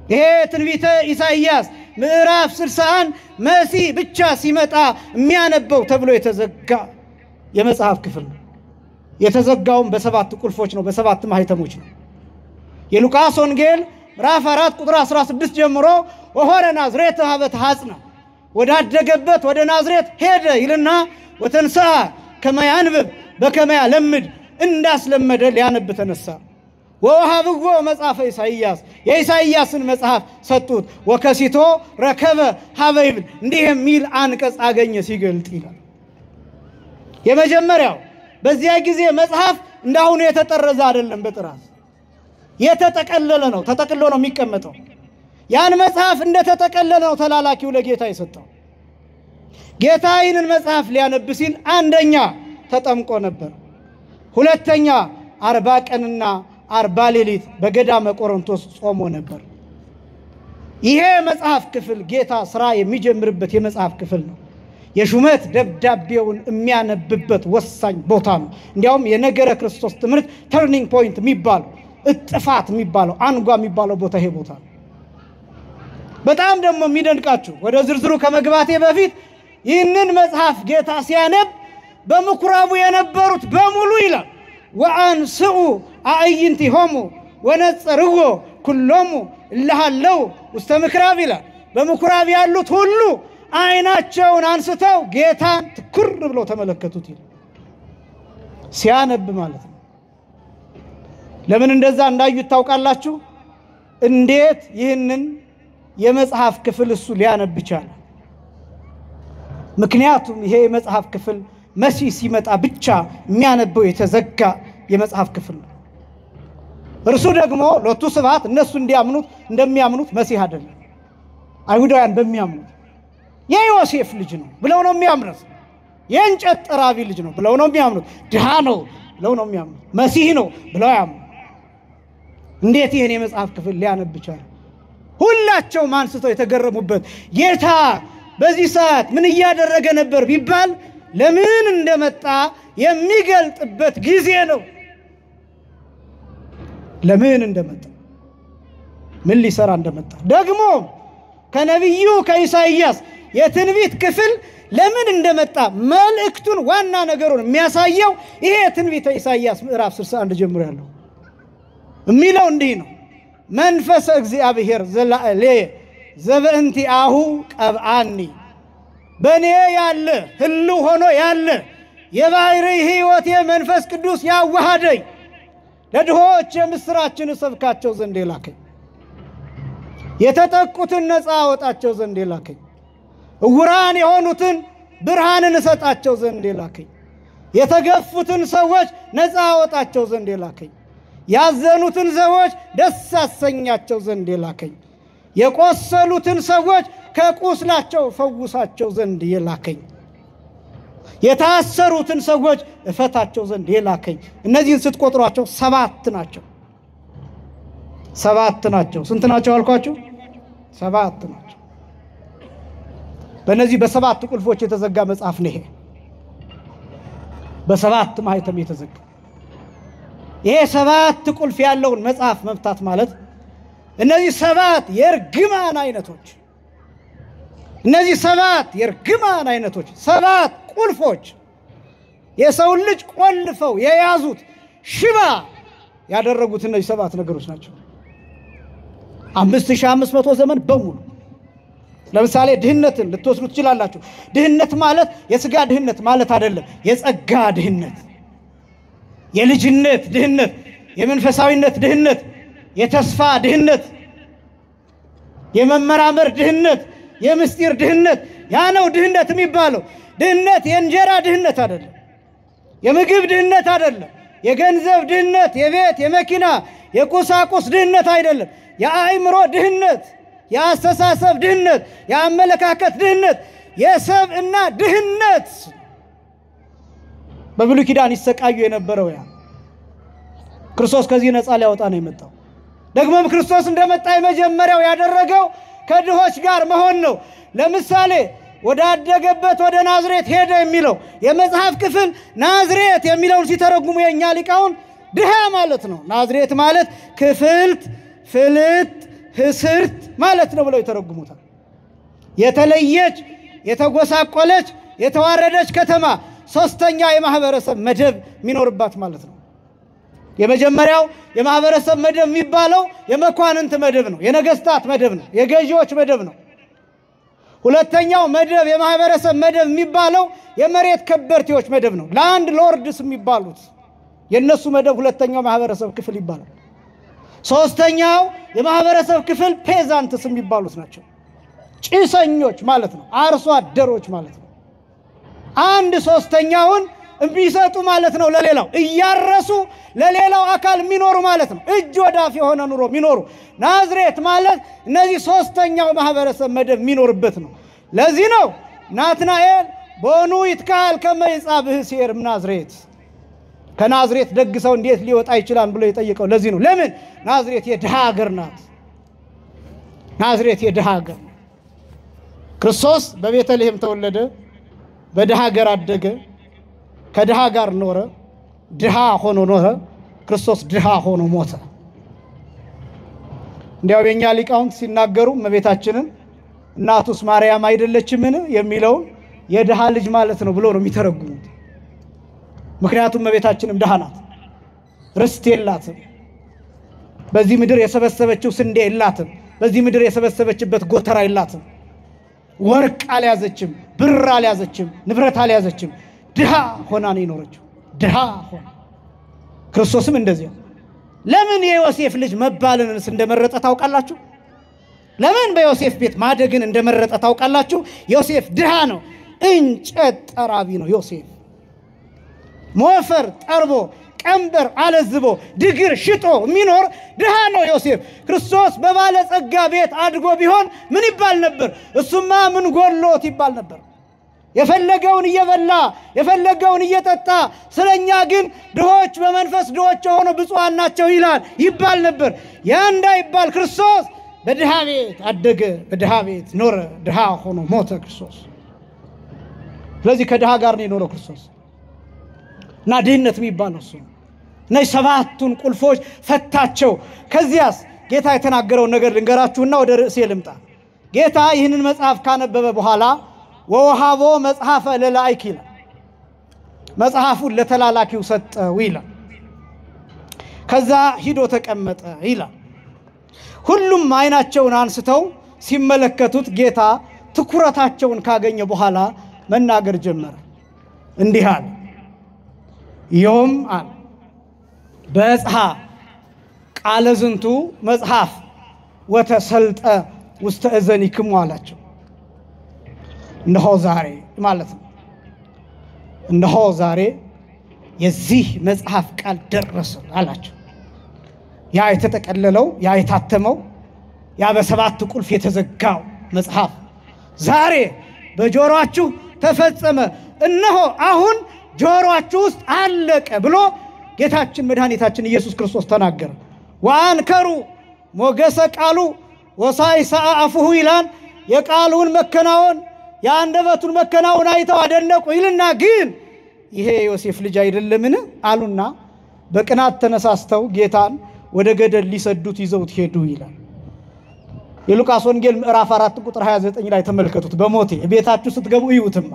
ይሄ ትንቢተ ኢሳይያስ ምዕራፍ 61 መሲህ ብቻ ሲመጣ የሚያነበው ተብሎ የተዘጋ የመጽሐፍ ክፍል ነው። የተዘጋውም በ7 ቁልፎች ነው፣ በ7 ማህተሞች ነው። የሉቃስ ወንጌል ምዕራፍ 4 ቁጥር 16 ጀምሮ ወሆረ ናዝሬት ሀበት ሐጽና፣ ወዳደገበት ወደ ናዝሬት ሄደ ይልና ወተንሥአ ከመ ያንብብ በከመ ያለምድ፣ እንዳስለመደ ሊያነብ ተነሳ። ወወሀብዎ መጽሐፈ ኢሳይያስ፣ የኢሳይያስን መጽሐፍ ሰጡት። ወከሲቶ ረከበ ሀበ ይብል፣ እንዲህ የሚል አንቀጽ አገኘ ሲገልጥ ይላል። የመጀመሪያው በዚያ ጊዜ መጽሐፍ እንዳሁኑ የተጠረዘ አይደለም፣ በጥራዝ የተጠቀለለ ነው። ተጠቅሎ ነው የሚቀመጠው። ያን መጽሐፍ እንደተጠቀለለ ነው ተላላኪው ለጌታ የሰጠው። ጌታ ይህንን መጽሐፍ ሊያነብ ሲል አንደኛ ተጠምቆ ነበር፣ ሁለተኛ 40 ቀንና 40 ሌሊት በገዳመ ቆሮንቶስ ጾሞ ነበር። ይሄ መጽሐፍ ክፍል ጌታ ስራ የሚጀምርበት የመጽሐፍ ክፍል ነው። የሹመት ደብዳቤውን የሚያነብበት ወሳኝ ቦታ ነው። እንዲያውም የነገረ ክርስቶስ ትምህርት ተርኒንግ ፖይንት የሚባለው እጥፋት የሚባለው አንጓ የሚባለው ቦታ ይሄ ቦታ ነው። በጣም ደግሞ የሚደንቃችሁ ወደ ዝርዝሩ ከመግባቴ በፊት ይህንን መጽሐፍ ጌታ ሲያነብ በምኩራቡ የነበሩት በሙሉ ይላል ወአንስኡ አዕይንቲሆሙ ወነጸርዎ ኩሎሙ እለሃለው ውስተ ምኵራብ ይላል። በምኩራብ ያሉት ሁሉ አይናቸውን አንስተው ጌታን ትኩር ብለው ተመለከቱት ይላል። ሲያነብ ማለት ነው። ለምን እንደዛ እንዳዩት ታውቃላችሁ? እንዴት ይህንን የመጽሐፍ ክፍል እሱ ሊያነብ ቻለ? ምክንያቱም ይሄ የመጽሐፍ ክፍል መሲህ ሲመጣ ብቻ የሚያነበው የተዘጋ የመጽሐፍ ክፍል ነው። እርሱ ደግሞ ሎቱ ስብሐት እነሱ እንደሚያምኑት መሲህ አይደለም። አይሁዳውያን በሚያምኑት የዮሴፍ ልጅ ነው ብለው ነው የሚያምኑት። የእንጨት ጠራቢ ልጅ ነው ብለው ነው የሚያምኑት። ድሃ ነው ብለው ነው የሚያምኑት። መሲህ ነው ብለው ያምኑ። እንዴት ይሄን የመጽሐፍ ክፍል ሊያነብ ቻለ? ሁላቸው አንስተው የተገረሙበት ጌታ በዚህ ሰዓት ምን እያደረገ ነበር ቢባል ለምን እንደመጣ የሚገልጥበት ጊዜ ነው። ለምን እንደመጣ ምን ሊሰራ እንደመጣ ደግሞ ከነቢዩ ከኢሳይያስ የትንቢት ክፍል ለምን እንደመጣ መልእክቱን ዋና ነገሩን የሚያሳየው ይሄ ትንቢተ ኢሳይያስ ምዕራፍ 61 ጀምሮ ያለው የሚለው እንዲህ ነው። መንፈስ እግዚአብሔር ዘላለ ዘበእንቲአሁ ቀብአኒ በኔ ያለ ህልው ሆኖ ያለ የባሕርይ ሕይወት መንፈስ ቅዱስ ያዋሃደኝ ለድሆች የምስራችን ሰብካቸው ዘንድ የላከኝ የተጠቁትን ነፃ አወጣቸው ዘንድ የላከኝ ዕውራን የሆኑትን ብርሃንን እሰጣቸው ዘንድ የላከኝ የተገፉትን ሰዎች ነፃ አወጣቸው ዘንድ የላከኝ ያዘኑትን ሰዎች ደስ አሰኛቸው ዘንድ የላከኝ የቆሰሉትን ሰዎች ከቁስላቸው ፈውሳቸው ዘንድ የላከኝ የታሰሩትን ሰዎች እፈታቸው ዘንድ የላከኝ። እነዚህን ስትቆጥሯቸው 7 ናቸው። 7 ናቸው። ስንት ናቸው አልኳችሁ? 7 ናቸው። በእነዚህ በ7 ቁልፎች የተዘጋ መጽሐፍ ነው ይሄ። በ7 ማህተም የተዘጋ ይሄ 7 ቁልፍ ያለውን መጽሐፍ መፍታት ማለት እነዚህ 7 የርግማን አይነቶች እነዚህ 7 የርግማን አይነቶች 7 ቁልፎች የሰው ልጅ ቆልፈው የያዙት ሽባ ያደረጉት እነዚህ 7 ነገሮች ናቸው። 5500 ዘመን በሙሉ ለምሳሌ ድህነትን ልትወስዱ ትችላላችሁ። ድህነት ማለት የሥጋ ድህነት ማለት አይደለም። የጸጋ ድህነት፣ የልጅነት ድህነት፣ የመንፈሳዊነት ድህነት፣ የተስፋ ድህነት፣ የመመራመር ድህነት፣ የምስጢር ድህነት ያ ነው ድህነት የሚባለው። ድህነት የእንጀራ ድህነት አይደለም። የምግብ ድህነት አይደለም። የገንዘብ ድህነት፣ የቤት የመኪና የቁሳቁስ ድህነት አይደለም። የአእምሮ ድህነት፣ የአስተሳሰብ ድህነት፣ የአመለካከት ድህነት፣ የሰብዕና ድህነት በብሉይ ኪዳን ይሰቃዩ የነበረው ያ ክርስቶስ ከዚህ ነፃ ሊያወጣ ነው የመጣው። ደግሞም ክርስቶስ እንደመጣ የመጀመሪያው ያደረገው ከድሆች ጋር መሆን ነው። ለምሳሌ ወደ አደገበት ወደ ናዝሬት ሄደ የሚለው የመጽሐፍ ክፍል ናዝሬት የሚለውን ሲተረጉሙ የኛ ሊቃውን ድሃ ማለት ነው። ናዝሬት ማለት ክፍልት፣ ፍልት፣ ህስርት ማለት ነው ብለው ይተረጉሙታል። የተለየች፣ የተጎሳቆለች፣ የተዋረደች ከተማ፣ ሶስተኛ የማህበረሰብ መደብ የሚኖርባት ማለት ነው። የመጀመሪያው የማህበረሰብ መደብ የሚባለው የመኳንንት መደብ ነው፣ የነገስታት መደብ ነው፣ የገዢዎች መደብ ነው። ሁለተኛው መደብ የማህበረሰብ መደብ የሚባለው የመሬት ከበርቴዎች መደብ ነው፣ ላንድ ሎርድስ የሚባሉት የነሱ መደብ ሁለተኛው ማህበረሰብ ክፍል ይባላል። ሶስተኛው የማህበረሰብ ክፍል ፔዛንትስ የሚባሉት ናቸው፣ ጭሰኞች ማለት ነው፣ አርሶ አደሮች ማለት ነው። አንድ ሶስተኛውን የሚሰጡ ማለት ነው፣ ለሌላው እያረሱ ለሌላው አካል የሚኖሩ ማለት ነው፣ እጅ ወዳፍ የሆነ ኑሮ የሚኖሩ። ናዝሬት ማለት እነዚህ ሶስተኛው ማህበረሰብ መደብ የሚኖርበት ነው። ለዚህ ነው ናትናኤል ቦኑ ይትካል ከመይጻብህ ሲር ናዝሬት ከናዝሬት ደግ ሰው እንዴት ሊወጣ ይችላል ብሎ የጠየቀው ለዚህ ነው። ለምን? ናዝሬት የድሃ ሀገር ናት። ናዝሬት የድሃ ሀገር። ክርስቶስ በቤተልሔም ተወለደ፣ በድሃ ሀገር አደገ፣ ከድሃ ጋር ኖረ፣ ድሃ ሆኖ ኖረ። ክርስቶስ ድሃ ሆኖ ሞተ። እንዲያው የኛ ሊቃውንት ሲናገሩ እመቤታችንን እናቱስ ማርያም አይደለችምን የሚለውን የድሃ ልጅ ማለት ነው ብሎ ነው የሚተረጉሙት። ምክንያቱም እመቤታችንም ድሃ ናት፣ ርስት የላትም፣ በዚህ ምድር የሰበሰበችው ስንዴ የላትም፣ በዚህ ምድር የሰበሰበችበት ጎተራ የላትም፣ ወርቅ አልያዘችም፣ ብር አልያዘችም፣ ንብረት አልያዘችም። ድሃ ሆና ነው የኖረችው፣ ድሃ ሆና። ክርስቶስም እንደዚያ። ለምን የዮሴፍ ልጅ መባልንስ እንደመረጠ ታውቃላችሁ? ለምን በዮሴፍ ቤት ማደግን እንደመረጠ ታውቃላችሁ? ዮሴፍ ድሃ ነው፣ እንጨት ጠራቢ ነው ዮሴፍ። ሞፈር ጠርቦ ቀንበር አለዝቦ ድግር ሽጦ የሚኖር ድሃ ነው ዮሴፍ። ክርስቶስ በባለጸጋ ቤት አድጎ ቢሆን ምን ይባል ነበር? እሱማ ምን ጎሎት ይባል ነበር። የፈለገውን እየበላ የፈለገውን እየጠጣ፣ ስለኛ ግን ድሆች በመንፈስ ድሆች የሆኑ ብፁዓን ናቸው ይባል ነበር። ያ እንዳይባል ክርስቶስ በድሃ ቤት አደገ፣ በድሃ ቤት ኖረ፣ ድሃ ሆኖ ሞተ ክርስቶስ። ስለዚህ ከድሃ ጋር ነው የኖረው ክርስቶስ። እና ድህነት የሚባለው እሱ ነው። እነዚህ ሰባቱን ቁልፎች ፈታቸው። ከዚያስ ጌታ የተናገረውን ነገር ልንገራችሁና ወደ ርዕሴ ልምጣ። ጌታ ይህንን መጽሐፍ ካነበበ በኋላ ወወሃቦ መጽሐፈ ለላእኪ ይላል። መጽሐፉን ለተላላኪው ሰጠው ይላል። ከዛ ሂዶ ተቀመጠ ይላል። ሁሉም አይናቸውን አንስተው ሲመለከቱት ጌታ ትኩረታቸውን ካገኘ በኋላ መናገር ጀመረ። እንዲህ አለ፣ ዮም አለ በጽሐ ቃለ ዝንቱ መጽሐፍ ወተሰልጠ ውስተ እዘኒክሙ አላቸው። እነሆ ዛሬ ማለት ነው። እነሆ ዛሬ የዚህ መጽሐፍ ቃል ደረሰ አላቸው። ያ የተጠቀለለው ያ የታተመው ያ በሰባት ቁልፍ የተዘጋው መጽሐፍ ዛሬ በጆሮአችሁ ተፈጸመ፣ እነሆ አሁን ጆሮአችሁ ውስጥ አለቀ ብሎ ጌታችን መድኃኒታችን ኢየሱስ ክርስቶስ ተናገረ። ወአንከሩ ሞገሰ ቃሉ ወሳይሰ አፉሁ ይላል። የቃሉን መከናወን የአንደበቱን መከናወን አይተው አደነቁ ይልና ግን ይሄ ዮሴፍ ልጅ አይደለምን አሉና በቅናት ተነሳስተው ጌታን ወደ ገደል ሊሰዱት ይዘውት ሄዱ ይላል። የሉቃስ ወንጌል ምዕራፍ 4 ቁጥር 29 ላይ ተመልከቱት። በሞቴ ቤታችሁ ስትገቡ ይዩትማ።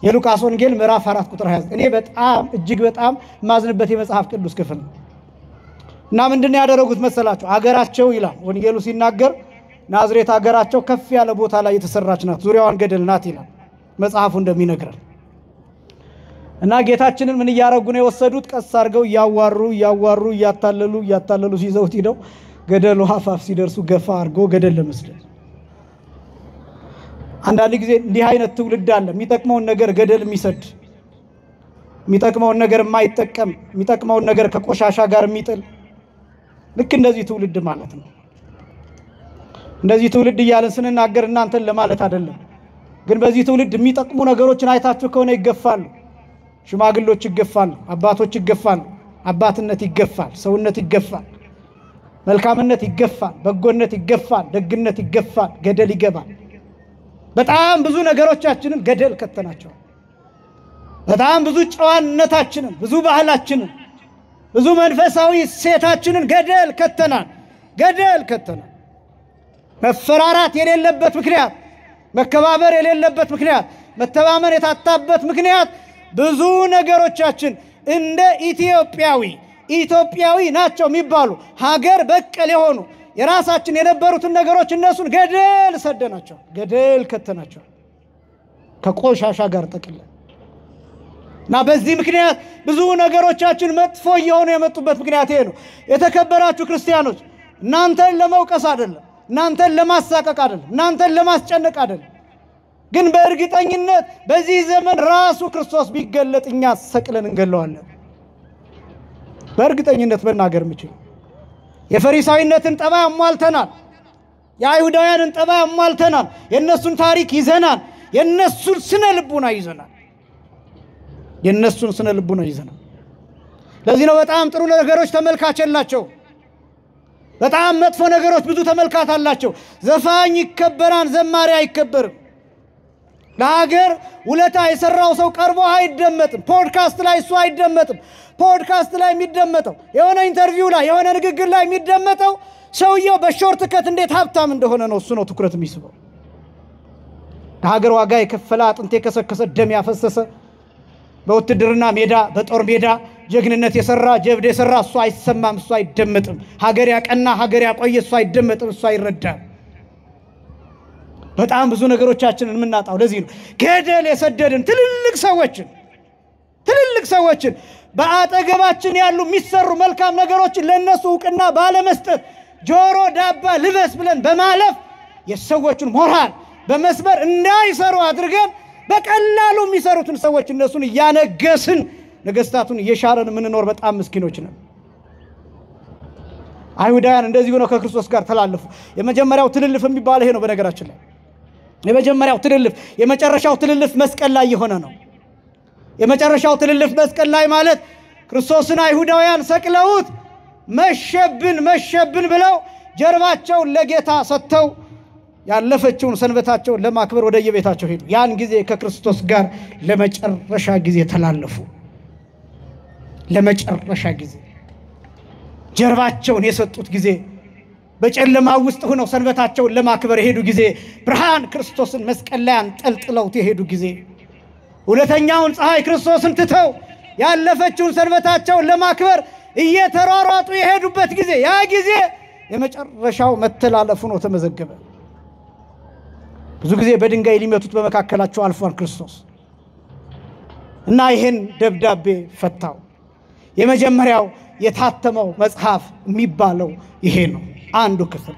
የሉቃስ ወንጌል ምዕራፍ 4 ቁጥር 29 እኔ በጣም እጅግ በጣም ማዝንበት የመጽሐፍ ቅዱስ ክፍል ነው። እና ምንድነው ያደረጉት መሰላችሁ? አገራቸው ይላል ወንጌሉ ሲናገር ናዝሬት አገራቸው ከፍ ያለ ቦታ ላይ የተሰራች ናት፣ ዙሪያዋን ገደል ናት ይላል መጽሐፉ እንደሚነግረን። እና ጌታችንን ምን እያረጉ ነው የወሰዱት? ቀስ አድርገው እያዋሩ እያታለሉ ሲዘውት ሄደው ገደሉ አፋፍ ሲደርሱ ገፋ አድርጎ ገደል ለመስደድ። አንዳንድ ጊዜ እንዲህ አይነት ትውልድ አለ፣ የሚጠቅመውን ነገር ገደል የሚሰድ፣ የሚጠቅመውን ነገር የማይጠቀም፣ የሚጠቅመውን ነገር ከቆሻሻ ጋር የሚጥል። ልክ እንደዚህ ትውልድ ማለት ነው። እንደዚህ ትውልድ እያለን ስንናገር እናንተን ለማለት አይደለም። ግን በዚህ ትውልድ የሚጠቅሙ ነገሮችን አይታችሁ ከሆነ ይገፋሉ። ሽማግሎች ይገፋሉ፣ አባቶች ይገፋሉ፣ አባትነት ይገፋል፣ ሰውነት ይገፋል፣ መልካምነት ይገፋል፣ በጎነት ይገፋል፣ ደግነት ይገፋል፣ ገደል ይገባል። በጣም ብዙ ነገሮቻችንን ገደል ከተናቸው። በጣም ብዙ ጨዋነታችንን፣ ብዙ ባህላችንን፣ ብዙ መንፈሳዊ ሴታችንን ገደል ከተናል። መፈራራት የሌለበት ምክንያት፣ መከባበር የሌለበት ምክንያት፣ መተማመን የታጣበት ምክንያት ብዙ ነገሮቻችን እንደ ኢትዮጵያዊ ናቸው የሚባሉ ሀገር በቀል የሆኑ የራሳችን የነበሩትን ነገሮች እነሱን ገደል ሰደናቸው፣ ገደል ከተናቸው ከቆሻሻ ጋር ጠቅልለን። እና በዚህ ምክንያት ብዙ ነገሮቻችን መጥፎ እየሆኑ የመጡበት ምክንያት ይሄ ነው። የተከበራችሁ ክርስቲያኖች፣ እናንተን ለመውቀስ አይደለም፣ እናንተን ለማሳቀቅ አይደለም፣ እናንተን ለማስጨነቅ አይደለም። ግን በእርግጠኝነት በዚህ ዘመን ራሱ ክርስቶስ ቢገለጥ እኛ ሰቅለን እንገለዋለን። በእርግጠኝነት መናገር የምችል የፈሪሳዊነትን ጠባይ አሟልተናል፣ የአይሁዳውያንን ጠባይ አሟልተናል፣ የእነሱን ታሪክ ይዘናል፣ የእነሱን ስነ ልቡና ይዘናል። ለዚህ ነው በጣም ጥሩ ነገሮች ተመልካች የላቸው፣ በጣም መጥፎ ነገሮች ብዙ ተመልካች አላቸው። ዘፋኝ ይከበራል፣ ዘማሪ አይከበርም። ለሀገር ውለታ የሰራው ሰው ቀርቦ አይደመጥም። ፖድካስት ላይ እሱ አይደመጥም። ፖድካስት ላይ የሚደመጠው የሆነ ኢንተርቪው ላይ የሆነ ንግግር ላይ የሚደመጠው ሰውየው በሾርት ከት እንዴት ሀብታም እንደሆነ ነው። እሱ ነው ትኩረት የሚስበው። ለሀገር ዋጋ የከፈለ አጥንት የከሰከሰ ደም ያፈሰሰ በውትድርና ሜዳ በጦር ሜዳ ጀግንነት የሰራ ጀብድ የሰራ እሱ አይሰማም፣ እሱ አይደመጥም። ሀገር ያቀና ሀገር ያቆየ እሱ አይደመጥም፣ እሱ አይረዳም። በጣም ብዙ ነገሮቻችንን የምናጣው ለዚህ ነው። ገደል የሰደድን ትልልቅ ሰዎችን በአጠገባችን ያሉ የሚሰሩ መልካም ነገሮችን ለነሱ ዕውቅና ባለመስጠት ጆሮ ዳባ ልበስ ብለን በማለፍ የሰዎችን ሞራል በመስበር እንዳይሰሩ አድርገን በቀላሉ የሚሰሩትን ሰዎች እነሱን እያነገስን ነገስታቱን እየሻረን የምንኖር በጣም ምስኪኖች ነን። አይሁዳውያን እንደዚህ ሆነው ከክርስቶስ ጋር ተላለፉ። የመጀመሪያው ትልልፍ የሚባለው ይሄ ነው። በነገራችን ላይ የመጀመሪያው ትልልፍ የመጨረሻው ትልልፍ መስቀል ላይ የሆነ ነው። የመጨረሻው ትልልፍ መስቀል ላይ ማለት ክርስቶስን አይሁዳውያን ሰቅለውት መሸብን ብለው ጀርባቸውን ለጌታ ሰጥተው ያለፈችውን ሰንበታቸውን ለማክበር ወደ የቤታቸው ሄዱ። ያን ጊዜ ከክርስቶስ ጋር ለመጨረሻ ጊዜ ተላለፉ። ለመጨረሻ ጊዜ ጀርባቸውን የሰጡት ጊዜ በጨለማ ውስጥ ሆነው ሰንበታቸውን ለማክበር የሄዱ ጊዜ ብርሃን ክርስቶስን መስቀል ላይ አንጠልጥለውት የሄዱ ጊዜ ሁለተኛውን ፀሐይ ክርስቶስን ትተው ያለፈችውን ሰንበታቸውን ለማክበር እየተሯሯጡ የሄዱበት ጊዜ ያ ጊዜ የመጨረሻው መተላለፉ ነው ተመዘገበ። ብዙ ጊዜ በድንጋይ ሊመቱት በመካከላቸው አልፏል ክርስቶስ እና ይሄን ደብዳቤ ፈታው። የመጀመሪያው የታተመው መጽሐፍ የሚባለው ይሄ ነው አንዱ ክፍል።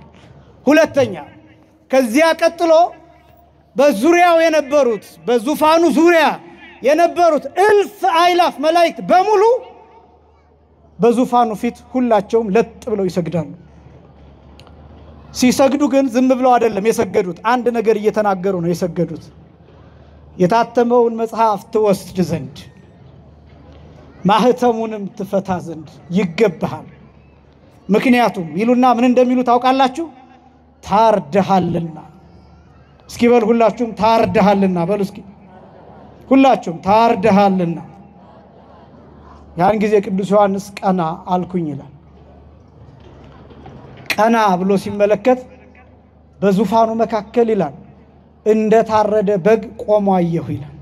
ሁለተኛ ከዚያ ቀጥሎ በዙሪያው የነበሩት በዙፋኑ ዙሪያ የነበሩት እልፍ አእላፍ መላእክት በሙሉ በዙፋኑ ፊት ሁላቸውም ለጥ ብለው ይሰግዳሉ። ሲሰግዱ ግን ዝም ብለው አይደለም የሰገዱት፣ አንድ ነገር እየተናገሩ ነው የሰገዱት። የታተመውን መጽሐፍ ትወስድ ዘንድ ማህተሙንም ትፈታ ዘንድ ይገባሃል። ምክንያቱም ይሉና ምን እንደሚሉ ታውቃላችሁ? ታርደሃልና። እስኪ በል ሁላችሁም ታርደሃልና በሉ እስኪ ሁላችሁም ታርደሃልና። ያን ጊዜ ቅዱስ ዮሐንስ ቀና አልኩኝ ይላል። ቀና ብሎ ሲመለከት በዙፋኑ መካከል ይላል እንደ ታረደ በግ ቆሞ አየሁ ይላል።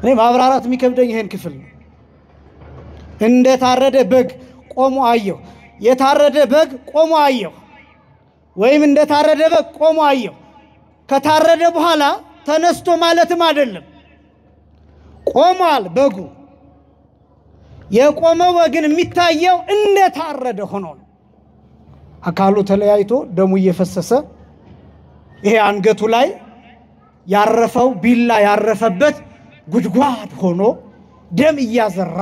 እኔ ማብራራት የሚከብደኝ ይሄን ክፍል ነው። እንደ ታረደ በግ ቆሞ አየሁ። የታረደ በግ ቆሞ አየሁ ወይም እንደ ታረደ በግ ቆሞ አየሁ ከታረደ በኋላ ተነስቶ ማለትም አይደለም። ቆሟል በጉ። የቆመው ግን የሚታየው እንደ ታረደ ሆኖ ነው። አካሉ ተለያይቶ ደሙ እየፈሰሰ ይሄ አንገቱ ላይ ያረፈው ቢላ ያረፈበት ጉድጓድ ሆኖ ደም እያዘራ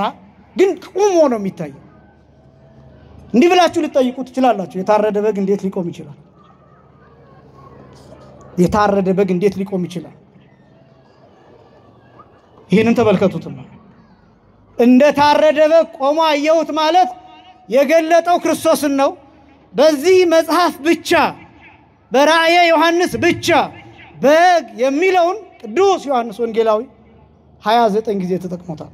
ግን ቆሞ ነው የሚታየው። እንዲህ ብላችሁ ልትጠይቁ ትችላላችሁ። የታረደ በግ እንዴት ሊቆም ይችላል? የታረደ በግ እንዴት ሊቆም ይችላል? ይሄንን ተመልከቱትማ። እንደ ታረደ በግ ቆሞ አየሁት ማለት የገለጠው ክርስቶስን ነው። በዚህ መጽሐፍ ብቻ በራእየ ዮሐንስ ብቻ በግ የሚለውን ቅዱስ ዮሐንስ ወንጌላዊ 29 ጊዜ ተጠቅሞታል።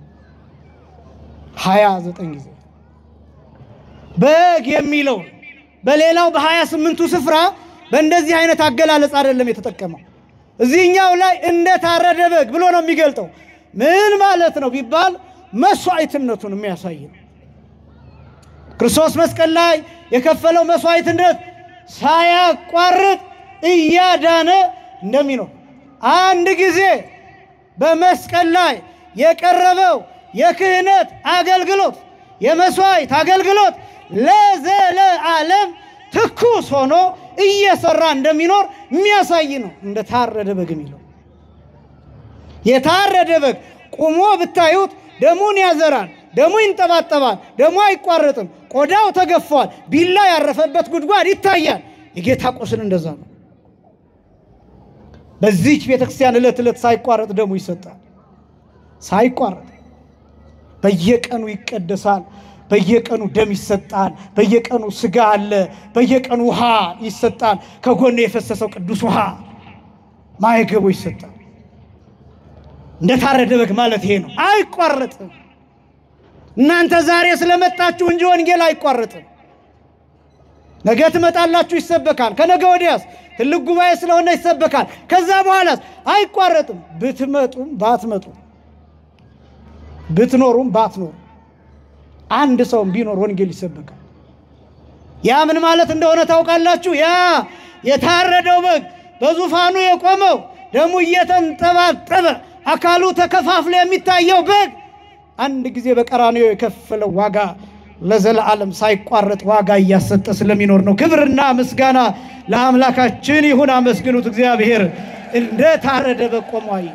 29 ጊዜ በግ የሚለውን በሌላው በ28ቱ ስፍራ በእንደዚህ አይነት አገላለጽ አይደለም የተጠቀመው። እዚህኛው ላይ እንደ ታረደ በግ ብሎ ነው የሚገልጠው። ምን ማለት ነው ቢባል መስዋዕትነቱን የሚያሳይ ነው። ክርስቶስ መስቀል ላይ የከፈለው መስዋዕትነት ሳያቋርጥ እያዳነ እንደሚኖር አንድ ጊዜ በመስቀል ላይ የቀረበው የክህነት አገልግሎት የመስዋዕት አገልግሎት ለዘለዓለም ትኩስ ሆኖ እየሰራ እንደሚኖር የሚያሳይ ነው። እንደ ታረደ በግ የሚለው የታረደ በግ ቆሞ ብታዩት ደሙን ያዘራል፣ ደሙ ይንጠባጠባል፣ ደሙ አይቋረጥም፣ ቆዳው ተገፏል፣ ቢላ ያረፈበት ጉድጓድ ይታያል። የጌታ ቁስል እንደዛ ነው። በዚህች ቤተክርስቲያን ዕለት ዕለት ሳይቋረጥ ደሙ ይሰጣል። ሳይቋረጥ በየቀኑ ይቀደሳል፣ በየቀኑ ደም ይሰጣል፣ በየቀኑ ስጋ አለ፣ በየቀኑ ውሃ ይሰጣል። ከጎኑ የፈሰሰው ቅዱስ ውሃ ማይገቡ ይሰጣል። እንደ ታረደ በግ ማለት ይሄ ነው። አይቋረጥም። እናንተ ዛሬ ስለመጣችሁ እንጂ ወንጌል አይቋረጥም። ነገ ትመጣላችሁ ይሰበካል። ከነገ ወዲያስ ትልቅ ጉባኤ ስለሆነ ይሰበካል። ከዛ በኋላስ አይቋረጥም። ብትመጡም ባትመጡም ብትኖሩም ባትኖሩ አንድ ሰውም ቢኖር ወንጌል ይሰበካል። ያ ምን ማለት እንደሆነ ታውቃላችሁ? ያ የታረደው በግ በዙፋኑ የቆመው ደሙ እየተንጠባጠበ አካሉ ተከፋፍሎ የሚታየው በግ አንድ ጊዜ በቀራንዮ የከፈለው ዋጋ ለዘላለም ሳይቋረጥ ዋጋ እያሰጠ ስለሚኖር ነው። ክብርና ምስጋና ለአምላካችን ይሁን። አመስግኑት እግዚአብሔር። እንደ ታረደ በግ ቆሞ አየ።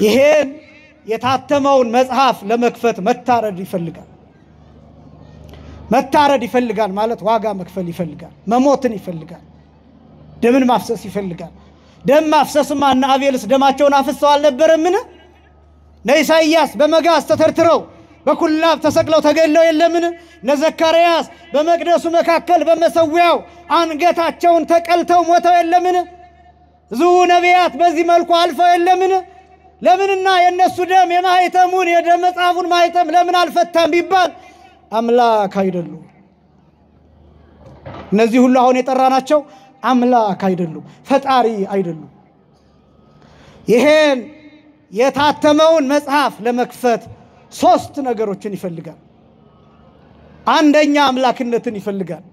ይሄን የታተመውን መጽሐፍ ለመክፈት መታረድ ይፈልጋል። መታረድ ይፈልጋል ማለት ዋጋ መክፈል ይፈልጋል፣ መሞትን ይፈልጋል፣ ደምን ማፍሰስ ይፈልጋል። ደም ማፍሰስማ እና አቤልስ ደማቸውን አፍሰው አልነበረምን? ኢሳይያስ በመጋዝ ተተርትረው በኩላብ ተሰቅለው ተገለው የለምን? ዘካርያስ በመቅደሱ መካከል በመሰዊያው አንገታቸውን ተቀልተው ሞተው የለምን? ብዙ ነቢያት በዚህ መልኩ አልፈው የለምን? ለምንና የነሱ ደም የማህተሙን የደም መጽሐፉን ማህተም ለምን አልፈታም ቢባል አምላክ አይደሉም። እነዚህ ሁሉ አሁን የጠራናቸው አምላክ አይደሉም፣ ፈጣሪ አይደሉም። ይሄን የታተመውን መጽሐፍ ለመክፈት 3 ነገሮችን ይፈልጋል። አንደኛ አምላክነትን ይፈልጋል፣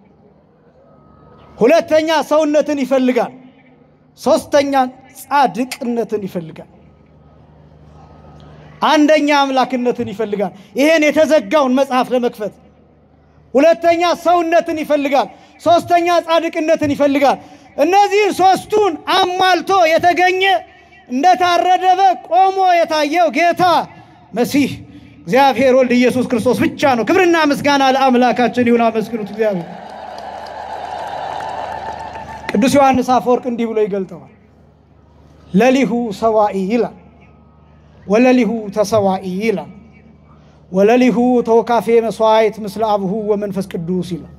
ሁለተኛ ሰውነትን ይፈልጋል፣ ሶስተኛ ጻድቅነትን ይፈልጋል። አንደኛ አምላክነትን ይፈልጋል ይሄን የተዘጋውን መጽሐፍ ለመክፈት፣ ሁለተኛ ሰውነትን ይፈልጋል፣ ሶስተኛ ጻድቅነትን ይፈልጋል። እነዚህ ሶስቱን አሟልቶ የተገኘ እንደታረደ በግ ቆሞ የታየው ጌታ መሲህ እግዚአብሔር ወልድ ኢየሱስ ክርስቶስ ብቻ ነው። ክብርና ምስጋና ለአምላካችን ይሁን። አመስግኑት እግዚአብሔር። ቅዱስ ዮሐንስ አፈወርቅ እንዲህ ብሎ ይገልጠዋል። ለሊሁ ሰዋኢ ይላል፣ ወለሊሁ ተሰዋኢ ይላል፣ ወለሊሁ ተወካፌ መስዋዕት ምስለ አብሁ ወመንፈስ ቅዱስ ይላል።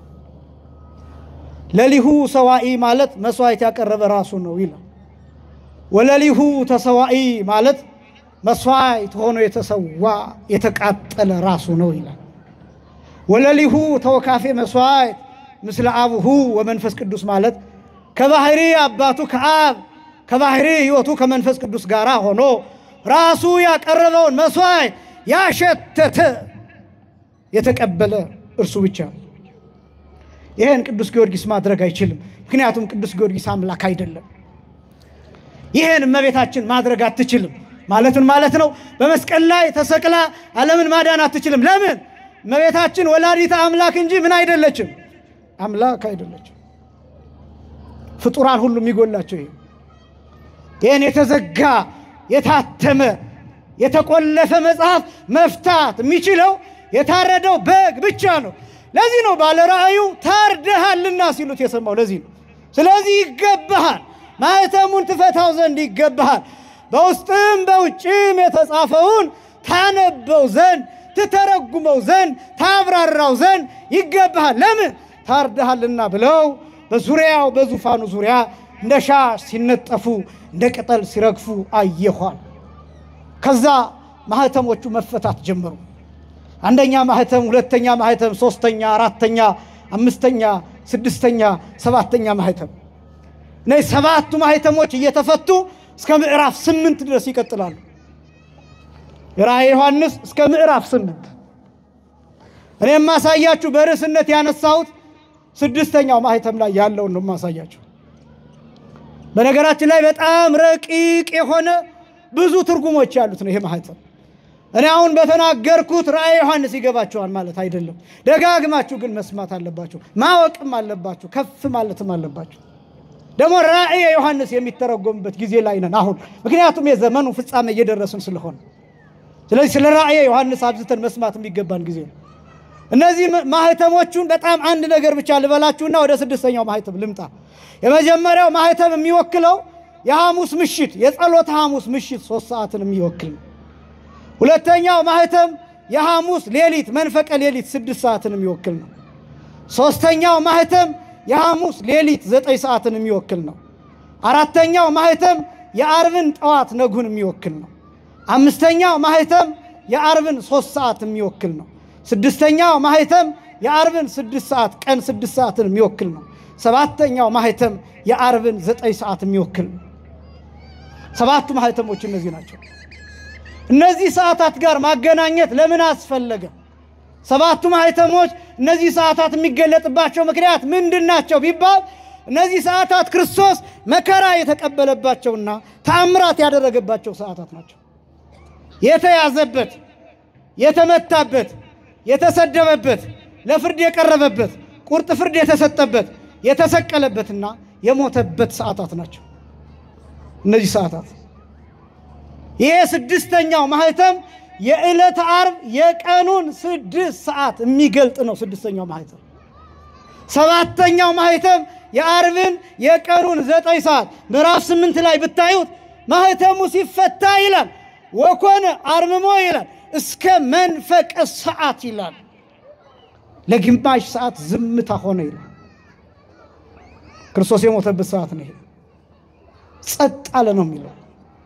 ለሊሁ ሰዋኢ ማለት መስዋዕት ያቀረበ ራሱ ነው ይላል። ወለሊሁ ተሰዋኢ ማለት መስዋዕት ሆኖ የተሰዋ የተቃጠለ ራሱ ነው ይላል። ወለሊሁ ተወካፌ መስዋዕት ምስለ አብሁ ወመንፈስ ቅዱስ ማለት ከባህሪ አባቱ ከአብ ከባህሪ ሕይወቱ ከመንፈስ ቅዱስ ጋር ሆኖ ራሱ ያቀረበውን መስዋዕት ያሸተተ የተቀበለ እርሱ ብቻ ነው። ይሄን ቅዱስ ጊዮርጊስ ማድረግ አይችልም፣ ምክንያቱም ቅዱስ ጊዮርጊስ አምላክ አይደለም። ይሄን እመቤታችን ማድረግ አትችልም። ማለትን ማለት ነው በመስቀል ላይ ተሰቅላ ዓለምን ማዳን አትችልም። ለምን? እመቤታችን ወላዲተ አምላክ እንጂ ምን አይደለችም፣ አምላክ አይደለችም። ፍጡራን ሁሉ የሚጎላቸው ይሄን የተዘጋ የታተመ የተቆለፈ መጽሐፍ መፍታት የሚችለው የታረደው በግ ብቻ ነው። ለዚህ ነው ባለ ራእዩ ታርደሃልና ሲሉት የሰማው ለዚህ ነው። ስለዚህ ይገባሃል፣ ማህተሙን ትፈታው ዘንድ ይገባሃል፣ በውስጥም በውጭም የተጻፈውን ታነበው ዘንድ ትተረጉመው ዘንድ ታብራራው ዘንድ ይገባሃል። ለምን? ታርደሃልና ብለው በዙሪያው በዙፋኑ ዙሪያ እንደ ሻሽ ሲነጠፉ እንደ ቅጠል ሲረግፉ አየኋል። ከዛ ማህተሞቹ መፈታት ጀመሩ። አንደኛ ማህተም፣ ሁለተኛ ማህተም፣ ሶስተኛ፣ አራተኛ፣ አምስተኛ፣ ስድስተኛ፣ ሰባተኛ ማህተም። እነዚህ 7ቱ ማህተሞች እየተፈቱ እስከ ምዕራፍ 8 ድረስ ይቀጥላሉ። ራእየ ዮሐንስ እስከ ምዕራፍ 8። እኔም ማሳያችሁ በርዕስነት ያነሳሁት 6ኛው ማህተም ላይ ያለውን ነው ማሳያችሁ። በነገራችን ላይ በጣም ረቂቅ የሆነ ብዙ ትርጉሞች ያሉት ነው ይሄ ማህተም። እኔ አሁን በተናገርኩት ራእየ ዮሐንስ ይገባችኋል ማለት አይደለም። ደጋግማችሁ ግን መስማት አለባችሁ፣ ማወቅም አለባችሁ፣ ከፍ ማለትም አለባችሁ። ደግሞ ራእየ ዮሐንስ የሚተረጎምበት ጊዜ ላይ ነን አሁን፣ ምክንያቱም የዘመኑ ፍጻሜ እየደረስን ስለሆነ። ስለዚህ ስለ ራእየ ዮሐንስ አብዝተን መስማት የሚገባን ጊዜ ነው። እነዚህ ማህተሞቹን በጣም አንድ ነገር ብቻ ልበላችሁና ወደ 6ኛው ማህተም ልምጣ። የመጀመሪያው ማህተም የሚወክለው የሐሙስ ምሽት የጸሎተ ሐሙስ ምሽት 3 ሰዓትን የሚወክል ነው። ሁለተኛው ማህተም የሐሙስ ሌሊት መንፈቀ ሌሊት 6 ሰዓትን የሚወክል ነው። ሶስተኛው ማህተም የሐሙስ ሌሊት 9 ሰዓትን የሚወክል ነው። አራተኛው ማህተም የዓርብን ጠዋት ነጉን የሚወክል ነው። አምስተኛው ማህተም የዓርብን 3 ሰዓት የሚወክል ነው። ስድስተኛው ማህተም የዓርብን 6 ሰዓት ቀን 6 ሰዓትን የሚወክል ነው። ሰባተኛው ማህተም የዓርብን 9 ሰዓት የሚወክል ነው። 7ቱ ማህተሞች እነዚህ ናቸው። እነዚህ ሰዓታት ጋር ማገናኘት ለምን አስፈለገ? 7ቱ ማህተሞች እነዚህ ሰዓታት የሚገለጥባቸው ምክንያት ምንድናቸው ቢባል እነዚህ ሰዓታት ክርስቶስ መከራ የተቀበለባቸውና ተአምራት ያደረገባቸው ሰዓታት ናቸው። የተያዘበት፣ የተመታበት፣ የተሰደበበት፣ ለፍርድ የቀረበበት፣ ቁርጥ ፍርድ የተሰጠበት፣ የተሰቀለበትና የሞተበት ሰዓታት ናቸው እነዚህ ሰዓታት። ይሄ 6ኛው ማህተም የዕለተ ዓርብ የቀኑን 6 ሰዓት የሚገልጥ ነው 6ኛው ማህተም። 7ኛው ማህተም የዓርብን የቀኑን 9 ሰዓት ምዕራፍ 8 ላይ ብታዩት ማህተሙ ሲፈታ ይላል ወኮነ አርምሞ ይላል እስከ መንፈቀ ሰዓት ይላል። ለግማሽ ሰዓት ዝምታ ሆነ ይላል። ክርስቶስ የሞተበት ሰዓት ነው ይሄ። ጸጥ አለ ነው የሚለው።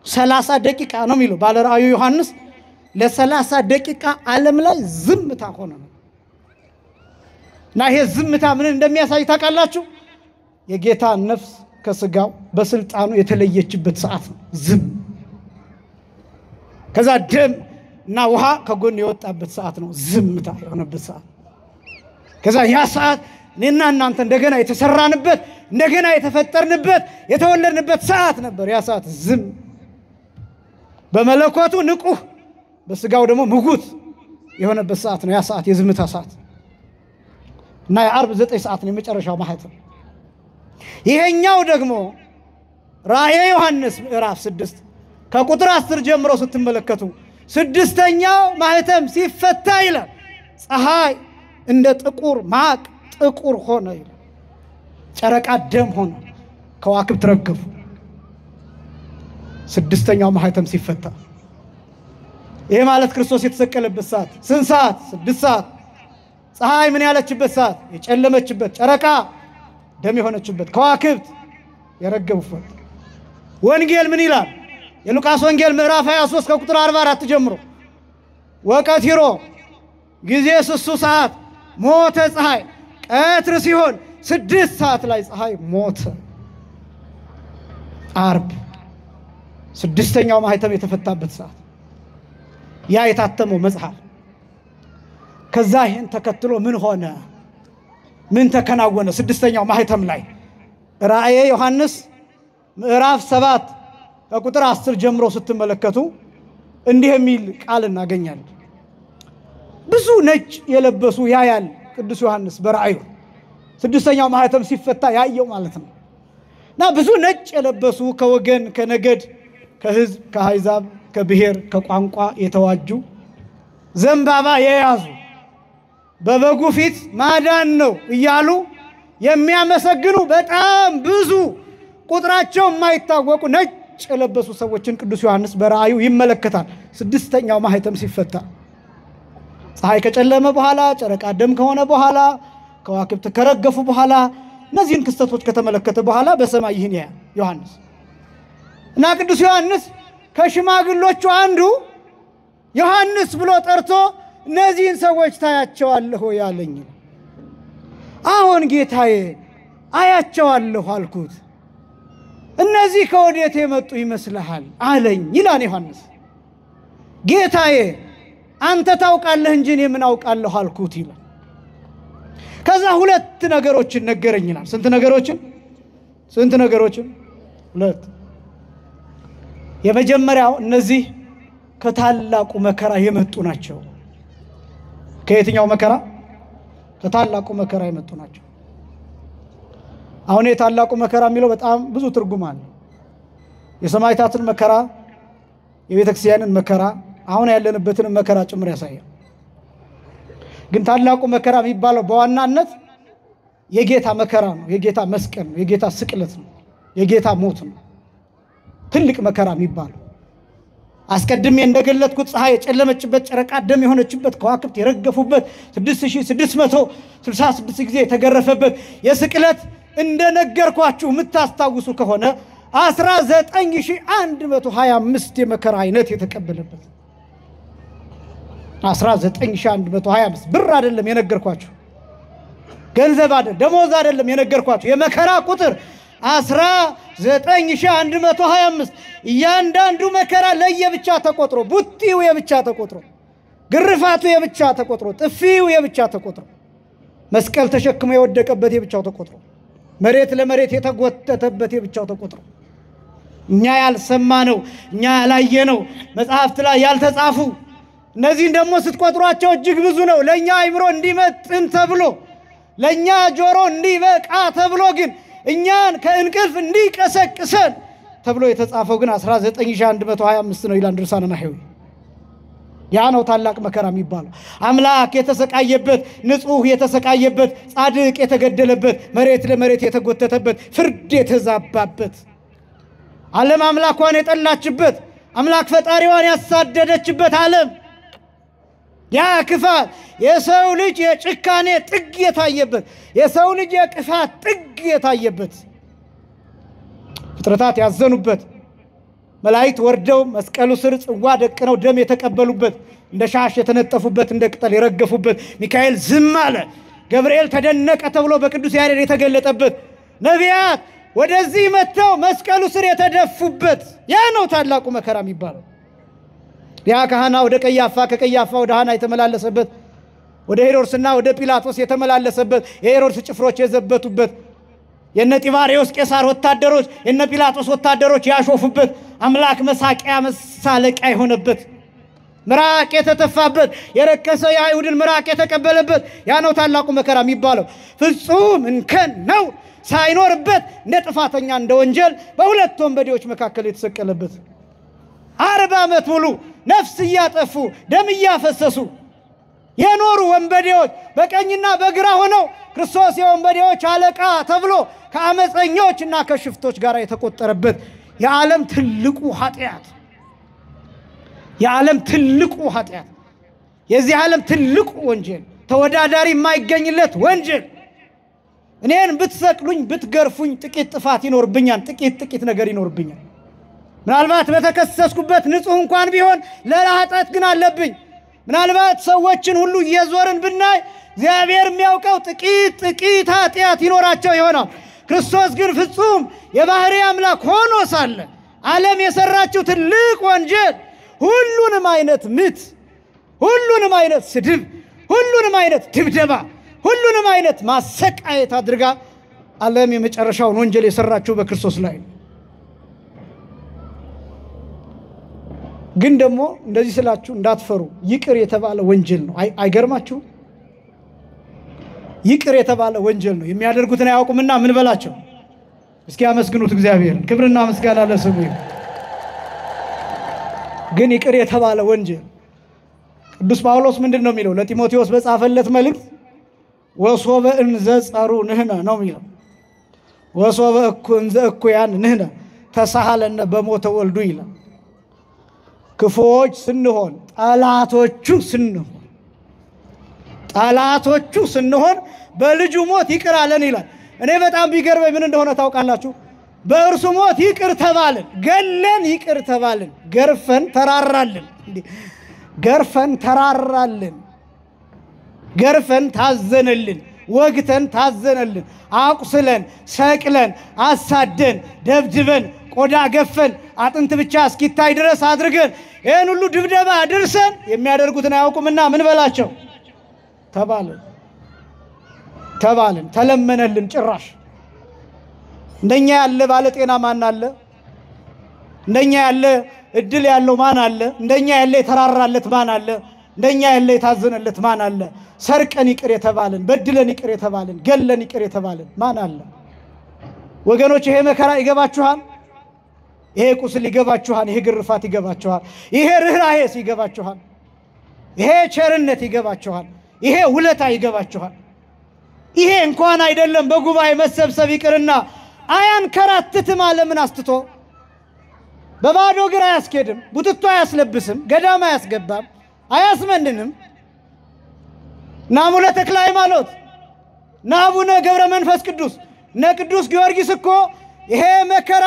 30 ደቂቃ ነው የሚለው ባለ ራእዩ ዮሐንስ። ለ30 ደቂቃ ዓለም ላይ ዝምታ ሆነ ነው። እና ይሄ ዝምታ ምን እንደሚያሳይ ታውቃላችሁ? የጌታ ነፍስ ከስጋው በስልጣኑ የተለየችበት ሰዓት ነው። ዝም ከዛ ደም እና ውሃ ከጎን የወጣበት ሰዓት ነው። ዝምታ የሆነበት ሰዓት። ከዛ ያ ሰዓት እኔና እናንተ እንደገና የተሰራንበት እንደገና የተፈጠርንበት የተወለድንበት ሰዓት ነበር። ያ ሰዓት ዝም፣ በመለኮቱ ንቁህ በስጋው ደግሞ ምጉት የሆነበት ሰዓት ነው። ያ ሰዓት የዝምታ ሰዓት እና የዓርብ 9 ሰዓት ነው የመጨረሻው ማህተም። ይሄኛው ደግሞ ራእየ ዮሐንስ ምዕራፍ 6 ከቁጥር 10 ጀምሮ ስትመለከቱ 6ኛው ማህተም ሲፈታ ይላል ፀሐይ እንደ ጥቁር ማቅ ጥቁር ሆነ ይላል። ጨረቃ ደም ሆነ፣ ከዋክብት ረገፉ። 6ኛው ማህተም ሲፈታ ይሄ ማለት ክርስቶስ የተሰቀለበት ሰዓት ስንት ሰዓት? 6 ሰዓት። ፀሐይ ምን ያለችበት ሰዓት? የጨለመችበት። ጨረቃ ደም የሆነችበት፣ ከዋክብት የረገፉበት። ወንጌል ምን ይላል? የሉቃስ ወንጌል ምዕራፍ 23 ከቁጥር 44 ጀምሮ ወቀቲሮ ጊዜ 6 ሰዓት ሞተ ፀሐይ፣ ቀትር ሲሆን 6 ሰዓት ላይ ፀሐይ ሞተ። ዓርብ 6ኛው ማህተም የተፈታበት ሰዓት ያ የታተመው መጽሐፍ። ከዛ ይሄን ተከትሎ ምን ሆነ? ምን ተከናወነ? 6ኛው ማህተም ላይ ራእየ ዮሐንስ ምዕራፍ 7 ከቁጥር 10 ጀምሮ ስትመለከቱ እንዲህ የሚል ቃል እናገኛለን። ብዙ ነጭ የለበሱ ያያል ቅዱስ ዮሐንስ በራእዩ 6ኛው ማህተም ሲፈታ ያየው ማለት ነው። እና ብዙ ነጭ የለበሱ ከወገን ከነገድ ከሕዝብ ከአሕዛብ ከብሔር ከቋንቋ የተዋጁ ዘንባባ የያዙ በበጉ ፊት ማዳን ነው እያሉ የሚያመሰግኑ በጣም ብዙ ቁጥራቸው የማይታወቁ ነጭ የለበሱ ሰዎችን ቅዱስ ዮሐንስ በራእዩ ይመለከታል። 6ኛው ማህተም ሲፈታ ፀሐይ ከጨለመ በኋላ፣ ጨረቃ ደም ከሆነ በኋላ፣ ከዋክብት ከረገፉ በኋላ፣ እነዚህን ክስተቶች ከተመለከተ በኋላ በሰማይ ይህን ያያል ዮሐንስ። እና ቅዱስ ዮሐንስ ከሽማግሎቹ አንዱ ዮሐንስ ብሎ ጠርቶ እነዚህን ሰዎች ታያቸዋለሁ ያለኝ። አሁን ጌታዬ አያቸዋለሁ አልኩት። እነዚህ ከወዴት የመጡ ይመስልሃል አለኝ ይላል ዮሐንስ። ጌታዬ አንተ ታውቃለህ እንጂ እኔ ምን አውቃለሁ አልኩት ይላል። ከዛ 2 ነገሮችን ነገረኝ ይላል። ስንት ነገሮችን? 2። የመጀመሪያው እነዚህ ከታላቁ መከራ የመጡ ናቸው። ከየትኛው መከራ? ከታላቁ መከራ የመጡ ናቸው። አሁን የታላቁ መከራ የሚለው በጣም ብዙ ትርጉም አለ። የሰማዕታትን መከራ፣ የቤተክርስቲያንን መከራ፣ አሁን ያለንበትን መከራ ጭምር ያሳያል። ግን ታላቁ መከራ የሚባለው በዋናነት የጌታ መከራ ነው። የጌታ መስቀል ነው። የጌታ ስቅለት ነው። የጌታ ሞት ነው። ትልቅ መከራ የሚባለው አስቀድሜ እንደገለጥኩት ፀሐይ የጨለመችበት፣ ጨረቃ ደም የሆነችበት፣ ከዋክብት የረገፉበት፣ 6666 ጊዜ የተገረፈበት የስቅለት እንደነገርኳችሁ የምታስታውሱ ከሆነ 19125 የመከራ አይነት የተቀበለበት 19125 ብር አይደለም የነገርኳችሁ፣ ገንዘብ አይደለም፣ ደሞዝ አይደለም የነገርኳችሁ። የመከራ ቁጥር 19125 እያንዳንዱ መከራ ለየብቻ ተቆጥሮ፣ ቡጢው የብቻ ተቆጥሮ፣ ግርፋቱ የብቻ ተቆጥሮ፣ ጥፊው የብቻ ተቆጥሮ፣ መስቀል ተሸክሞ የወደቀበት የብቻው ተቆጥሮ፣ መሬት ለመሬት የተጎተተበት የብቻው ተቆጥሮ፣ እኛ ያልሰማነው እኛ ያላየነው መጽሐፍት ላይ ያልተጻፉ እነዚህን ደግሞ ስትቆጥሯቸው እጅግ ብዙ ነው። ለኛ አይምሮ እንዲመጥን ተብሎ ለኛ ጆሮ እንዲበቃ ተብሎ ግን እኛን ከእንቅልፍ እንዲቀሰቅሰን ተብሎ የተጻፈው ግን 19125 ነው ይላል ድርሳነ ማሕየዊ። ያ ነው ታላቅ መከራ የሚባለው። አምላክ የተሰቃየበት፣ ንጹህ የተሰቃየበት፣ ጻድቅ የተገደለበት፣ መሬት ለመሬት የተጎተተበት፣ ፍርድ የተዛባበት፣ ዓለም አምላኳን የጠላችበት፣ አምላክ ፈጣሪዋን ያሳደደችበት ዓለም፣ ያ ክፋት የሰው ልጅ የጭካኔ ጥግ የታየበት፣ የሰው ልጅ የክፋት ጥግ የታየበት፣ ፍጥረታት ያዘኑበት፣ መላእክት ወርደው መስቀሉ ስር ጽዋ ደቅነው ደም የተቀበሉበት እንደ ሻሽ የተነጠፉበት እንደ ቅጠል የረገፉበት ሚካኤል ዝም አለ ገብርኤል ተደነቀ ተብሎ በቅዱስ ያሬድ የተገለጠበት ነቢያት ወደዚህ መጥተው መስቀሉ ስር የተደፉበት ያ ነው ታላቁ መከራ የሚባለው ያ ከሐና ወደ ቀያፋ ከቀያፋ ወደ ሐና የተመላለሰበት ወደ ሄሮድስና ወደ ጲላጦስ የተመላለሰበት የሄሮድስ ጭፍሮች የዘበቱበት የነ ጢባሪዎስ ቄሳር ወታደሮች የነ ጲላጦስ ወታደሮች ያሾፉበት አምላክ መሳቂያ መሳለቂያ የሆነበት ምራቅ የተተፋበት የረከሰ የአይሁድን ምራቅ የተቀበለበት ያ ነው ታላቁ መከራ የሚባለው ፍጹም እንከን ነው ሳይኖርበት እንደ ጥፋተኛ እንደ ወንጀል በሁለት ወንበዴዎች መካከል የተሰቀለበት 40 ዓመት ሙሉ ነፍስ እያጠፉ ደም እያፈሰሱ የኖሩ ወንበዴዎች በቀኝና በግራ ሆነው ክርስቶስ የወንበዴዎች አለቃ ተብሎ ከአመፀኞችና ከሽፍቶች ጋር የተቆጠረበት የዓለም ትልቁ ኃጢአት የዚህ ዓለም ትልቁ ወንጀል ተወዳዳሪ የማይገኝለት ወንጀል እኔን ብትሰቅሉኝ ብትገርፉኝ ጥቂት ጥፋት ይኖርብኛል ጥቂት ነገር ይኖርብኛል ምናልባት በተከሰስኩበት ንጹህ እንኳን ቢሆን ለኃጢአት ግን አለብኝ ምናልባት ሰዎችን ሁሉ እየዞርን ብናይ እግዚአብሔር የሚያውቀው ጥቂት ኃጢአት ይኖራቸው ይሆናል ክርስቶስ ግን ፍጹም የባህሪ አምላክ ሆኖ ሳለ ዓለም የሰራችው ትልቅ ወንጀል ሁሉንም አይነት ምት ሁሉንም አይነት ስድብ ሁሉንም አይነት ድብደባ ሁሉንም አይነት ማሰቃየት አድርጋ ዓለም የመጨረሻውን ወንጀል የሰራችው በክርስቶስ ላይ ግን ደግሞ እንደዚህ ስላችሁ እንዳትፈሩ ይቅር የተባለ ወንጀል ነው አይገርማችሁ ይቅር የተባለ ወንጀል ነው የሚያደርጉትን አያውቁምና ምን በላቸው እስኪ አመስግኑት እግዚአብሔርን ክብርና ምስጋና ለስሙ ግን ይቅር የተባለ ወንጀል ቅዱስ ጳውሎስ ምንድነው የሚለው ለጢሞቴዎስ በጻፈለት መልእክት ወሶበ እንዘ ጸሩ ንህነ ነው የሚለው ወሶበ እንዘ እኩያን ንህነ ተሳሃለነ በሞተ ወልዱ ይላል ክፉዎች ስንሆን ጠላቶቹ ስንሆን በልጁ ሞት ይቅር አለን ይላል እኔ በጣም ቢገርመኝ ምን እንደሆነ ታውቃላችሁ በእርሱ ሞት ይቅር ተባልን ገለን ይቅር ተባልን ገርፈን ታዘነልን ወግተን ታዘነልን አቁስለን ሰቅለን አሳደን ደብድበን ቆዳ ገፈን አጥንት ብቻ እስኪታይ ድረስ አድርገን ይሄን ሁሉ ድብደባ አድርሰን የሚያደርጉትን አያውቁምና ምን በላቸው ተባልን ተለመነልን ጭራሽ እንደኛ ያለ ባለ ጤና ማን አለ እንደኛ ያለ እድል ያለው ማን አለ እንደኛ ያለ የተራራለት ማን አለ እንደኛ ያለ የታዘነለት ማን አለ ሰርቀን ይቅር የተባልን በድለን ይቅር የተባልን ገለን ይቅር የተባልን ማን አለ ወገኖች ይሄ መከራ ይገባችኋል ይሄ ቁስል ይገባችኋል ይሄ ግርፋት ይገባችኋል ይሄ ርህራሄስ ይገባችኋል ይሄ ቸርነት ይገባችኋል ይሄ ውለታ ይገባችኋል ይሄ እንኳን አይደለም በጉባኤ መሰብሰብ ይቅርና አያንከራትትም ዓለምን አስትቶ በባዶ እግር አያስኬድም ቡትቶ አያስለብስም ገዳም አያስገባም አያስመንንም ናሙለ ተክለ ሃይማኖት ናቡነ ገብረ መንፈስ ቅዱስ ቅዱስ ጊዮርጊስ እኮ ይሄ መከራ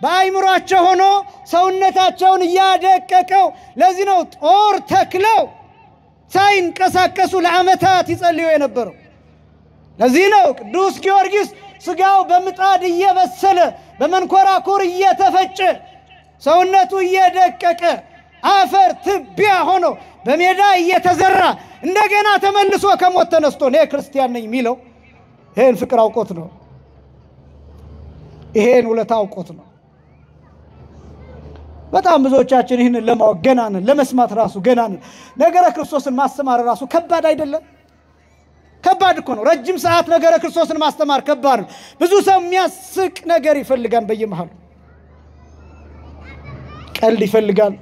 በአይምሯቸው ሆኖ ሰውነታቸውን ያደቀቀው ለዚህ ነው ጦር ተክለው ሳይንቀሳቀሱ ለዓመታት ይጸልዩ የነበረው ለዚህ ነው ቅዱስ ጊዮርጊስ ስጋው በምጣድ እየበሰለ በመንኮራኩር እየተፈጨ ሰውነቱ እየደቀቀ አፈር ትቢያ ሆኖ በሜዳ እየተዘራ እንደገና ተመልሶ ከሞት ተነስቶ ነው ክርስቲያን ነኝ የሚለው ይሄን ፍቅር አውቆት ነው ይሄን ውለታ አውቆት ነው በጣም ብዙዎቻችን ይሄን ለማወቅ ገና ነን ለመስማት ራሱ ገና ነን ነገረ ክርስቶስን ማስተማር ራሱ ከባድ አይደለም ከባድ እኮ ነው ረጅም ሰዓት ነገረ ክርስቶስን ማስተማር ከባድ ነው ብዙ ሰው የሚያስቅ ነገር ይፈልጋል በየመሃሉ ቀልድ ይፈልጋል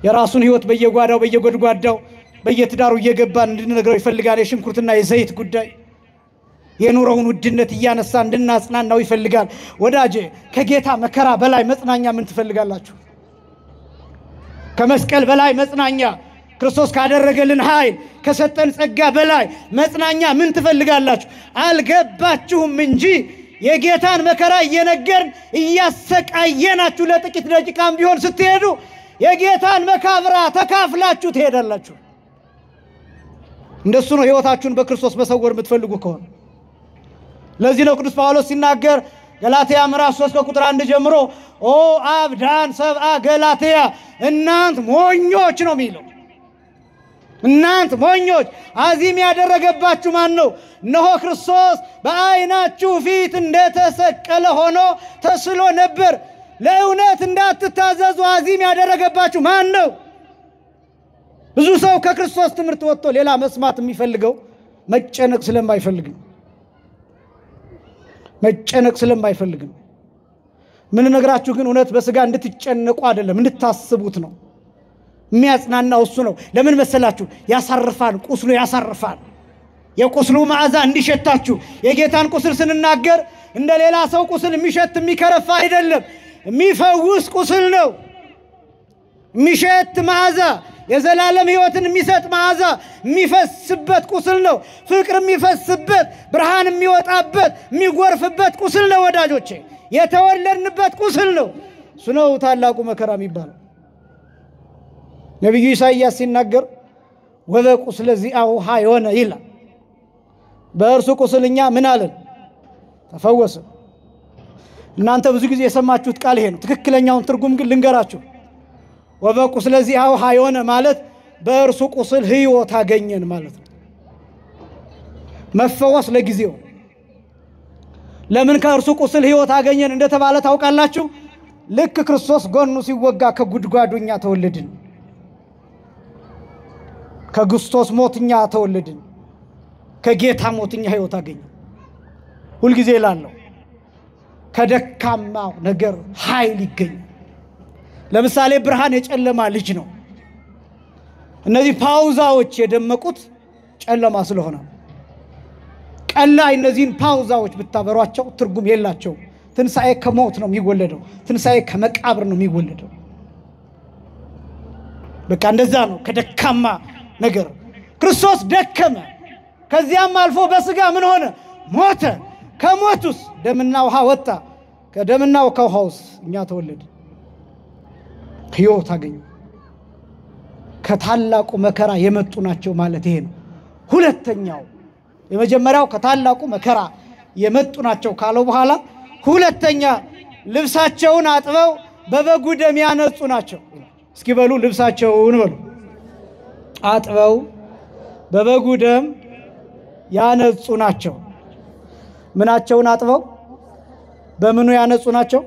የራሱን ህይወት በየጓዳው በየጎድጓዳው በየትዳሩ እየገባን እንድንነግረው ይፈልጋል የሽንኩርትና የዘይት ጉዳይ የኑሮውን ውድነት እያነሳ እንድናጽናናው ይፈልጋል ወዳጄ ከጌታ መከራ በላይ መጽናኛ ምን ትፈልጋላችሁ ከመስቀል በላይ መጽናኛ ክርስቶስ ካደረገልን ኃይል ከሰጠን ጸጋ በላይ መጽናኛ ምን ትፈልጋላችሁ አልገባችሁም እንጂ የጌታን መከራ እየነገርን እያሰቃየናችሁ ለጥቂት ደቂቃም ቢሆን ስትሄዱ የጌታን መካብራ ተካፍላችሁ ትሄዳላችሁ። እንደሱ ነው ሕይወታችሁን በክርስቶስ መሰወር የምትፈልጉ ከሆነ። ለዚህ ነው ቅዱስ ጳውሎስ ሲናገር ገላትያ ምዕራፍ 3 ከቁጥር 1 ጀምሮ ኦ አብዳን ሰብአ ገላትያ እናንት ሞኞች ነው የሚለው። እናንት ሞኞች አዚም ያደረገባችሁ ማን ነው? እነሆ ክርስቶስ በዓይናችሁ ፊት እንደተሰቀለ ሆኖ ተስሎ ነበር። ለእውነት እንዳትታዘዙ አዚም ያደረገባችሁ ማን ነው? ብዙ ሰው ከክርስቶስ ትምህርት ወጥቶ ሌላ መስማት የሚፈልገው መጨነቅ ስለማይፈልግ ነው። መጨነቅ ስለማይፈልግ ነው። ምን ነግራችሁ ግን እውነት በስጋ እንድትጨነቁ አይደለም እንድታስቡት ነው። የሚያጽናናው እሱ ነው። ለምን መሰላችሁ? ያሳርፋል፣ ቁስሉ ያሳርፋል። የቁስሉ መዓዛ እንዲሸታችሁ። የጌታን ቁስል ስንናገር እንደ ሌላ ሰው ቁስል የሚሸት የሚከረፋ አይደለም፣ የሚፈውስ ቁስል ነው። የሚሸት መዓዛ፣ የዘላለም ሕይወትን የሚሰጥ መዓዛ የሚፈስበት ቁስል ነው። ፍቅር የሚፈስበት፣ ብርሃን የሚወጣበት፣ የሚጎርፍበት ቁስል ነው። ወዳጆቼ የተወለድንበት ቁስል ነው። እሱ ነው ታላቁ መከራ የሚባለው። ነቢዩ ኢሳይያስ ሲናገር ወበቁስለ ዚአሁ ኀዮነ ይላል። በእርሱ ቁስልኛ ምን አለን? ተፈወስን። እናንተ ብዙ ጊዜ የሰማችሁት ቃል ይሄ ነው። ትክክለኛውን ትርጉም ግን ልንገራችሁ። ወበቁስለ ዚአሁ ኀዮነ ማለት በእርሱ ቁስል ሕይወት አገኘን ማለት ነው። መፈወስ ለጊዜው። ለምን ከእርሱ ቁስል ሕይወት አገኘን እንደተባለ ታውቃላችሁ? ልክ ክርስቶስ ጎኑ ሲወጋ ከጉድጓዱኛ ተወለድን። ከክርስቶስ ሞትኛ ተወለድን። ከጌታ ሞትኛ ሕይወት አገኘን። ሁልጊዜ እላለሁ ከደካማው ነገር ኃይል ይገኛል። ለምሳሌ ብርሃን የጨለማ ልጅ ነው። እነዚህ ፓውዛዎች የደመቁት ጨለማ ስለሆነ ቀን ላይ እነዚህን ፓውዛዎች ብታበሯቸው ትርጉም የላቸው። ትንሣኤ ከሞት ነው የሚወለደው። ትንሣኤ ከመቃብር ነው የሚወለደው። በቃ እንደዛ ነው። ከደካማ ነገር ክርስቶስ ደከመ። ከዚያም አልፎ በስጋ ምን ሆነ? ሞተ። ከሞቱስ ደምና ውሃ ወጣ። ከደምና ከውሃውስ እኛ ተወለድን፣ ሕይወት አገኘ። ከታላቁ መከራ የመጡ ናቸው ማለት ይሄ ነው። ሁለተኛው የመጀመሪያው ከታላቁ መከራ የመጡ ናቸው ካለው በኋላ ሁለተኛ ልብሳቸውን አጥበው በበጉ ደም ያነጹ ናቸው። እስኪ በሉ ልብሳቸውን በሉ አጥበው በበጉ ደም ያነጹ ናቸው። ምናቸውን አጥበው በምኑ ያነጹ ናቸው?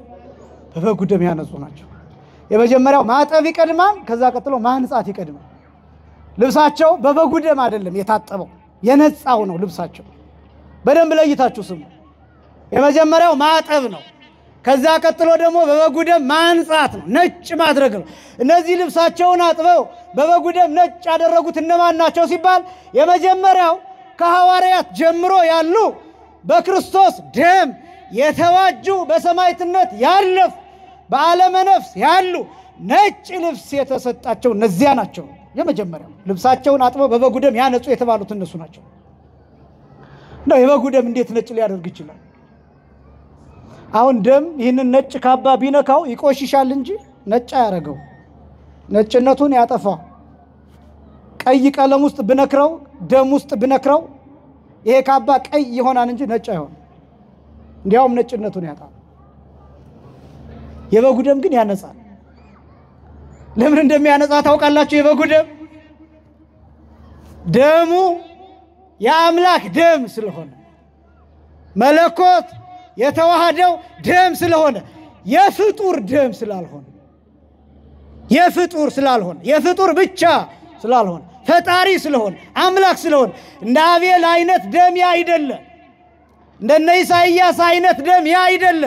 በበጉ ደም ያነጹ ናቸው። የመጀመሪያው ማጠብ ይቀድማል፣ ከዛ ቀጥሎ ማንጻት ይቀድማል። ልብሳቸው በበጉ ደም አይደለም የታጠበው፣ የነጻው ነው ልብሳቸው። በደንብ ለይታችሁ ስሙ። የመጀመሪያው ማጠብ ነው። ከዛ ቀጥሎ ደግሞ በበጉ ደም ማንጻት ነው፣ ነጭ ማድረግ ነው። እነዚህ ልብሳቸውን አጥበው በበጉ ደም ነጭ ያደረጉት እነማን ናቸው ሲባል የመጀመሪያው ከሐዋርያት ጀምሮ ያሉ በክርስቶስ ደም የተዋጁ በሰማዕትነት ያለፉ በዓለመ ነፍስ ያሉ ነጭ ልብስ የተሰጣቸው እነዚያ ናቸው። የመጀመሪያው ልብሳቸውን አጥበው በበጉ ደም ያነጹ የተባሉት እነሱ ናቸው። ነው የበጉ ደም እንዴት ነጭ ሊያደርግ ይችላል? አሁን ደም ይህንን ነጭ ካባ ቢነካው ይቆሽሻል እንጂ ነጭ አያረገው፣ ነጭነቱን ያጠፋ። ቀይ ቀለም ውስጥ ብነክረው፣ ደም ውስጥ ብነክረው ይሄ ካባ ቀይ ይሆናል እንጂ ነጭ አይሆን። እንዲያውም ነጭነቱን ያጣል። የበጉ ደም ግን ያነጻል። ለምን እንደሚያነጻ ታውቃላችሁ? የበጉ ደም ደሙ የአምላክ ደም ስለሆነ መለኮት የተዋሃደው ደም ስለሆነ የፍጡር ደም ስላልሆነ የፍጡር ብቻ ስላልሆነ ፈጣሪ ስለሆነ አምላክ ስለሆነ እንደ አቤል አይነት ደም ያ አይደለ፣ እንደነ ኢሳይያስ አይነት ደም ያ አይደለ።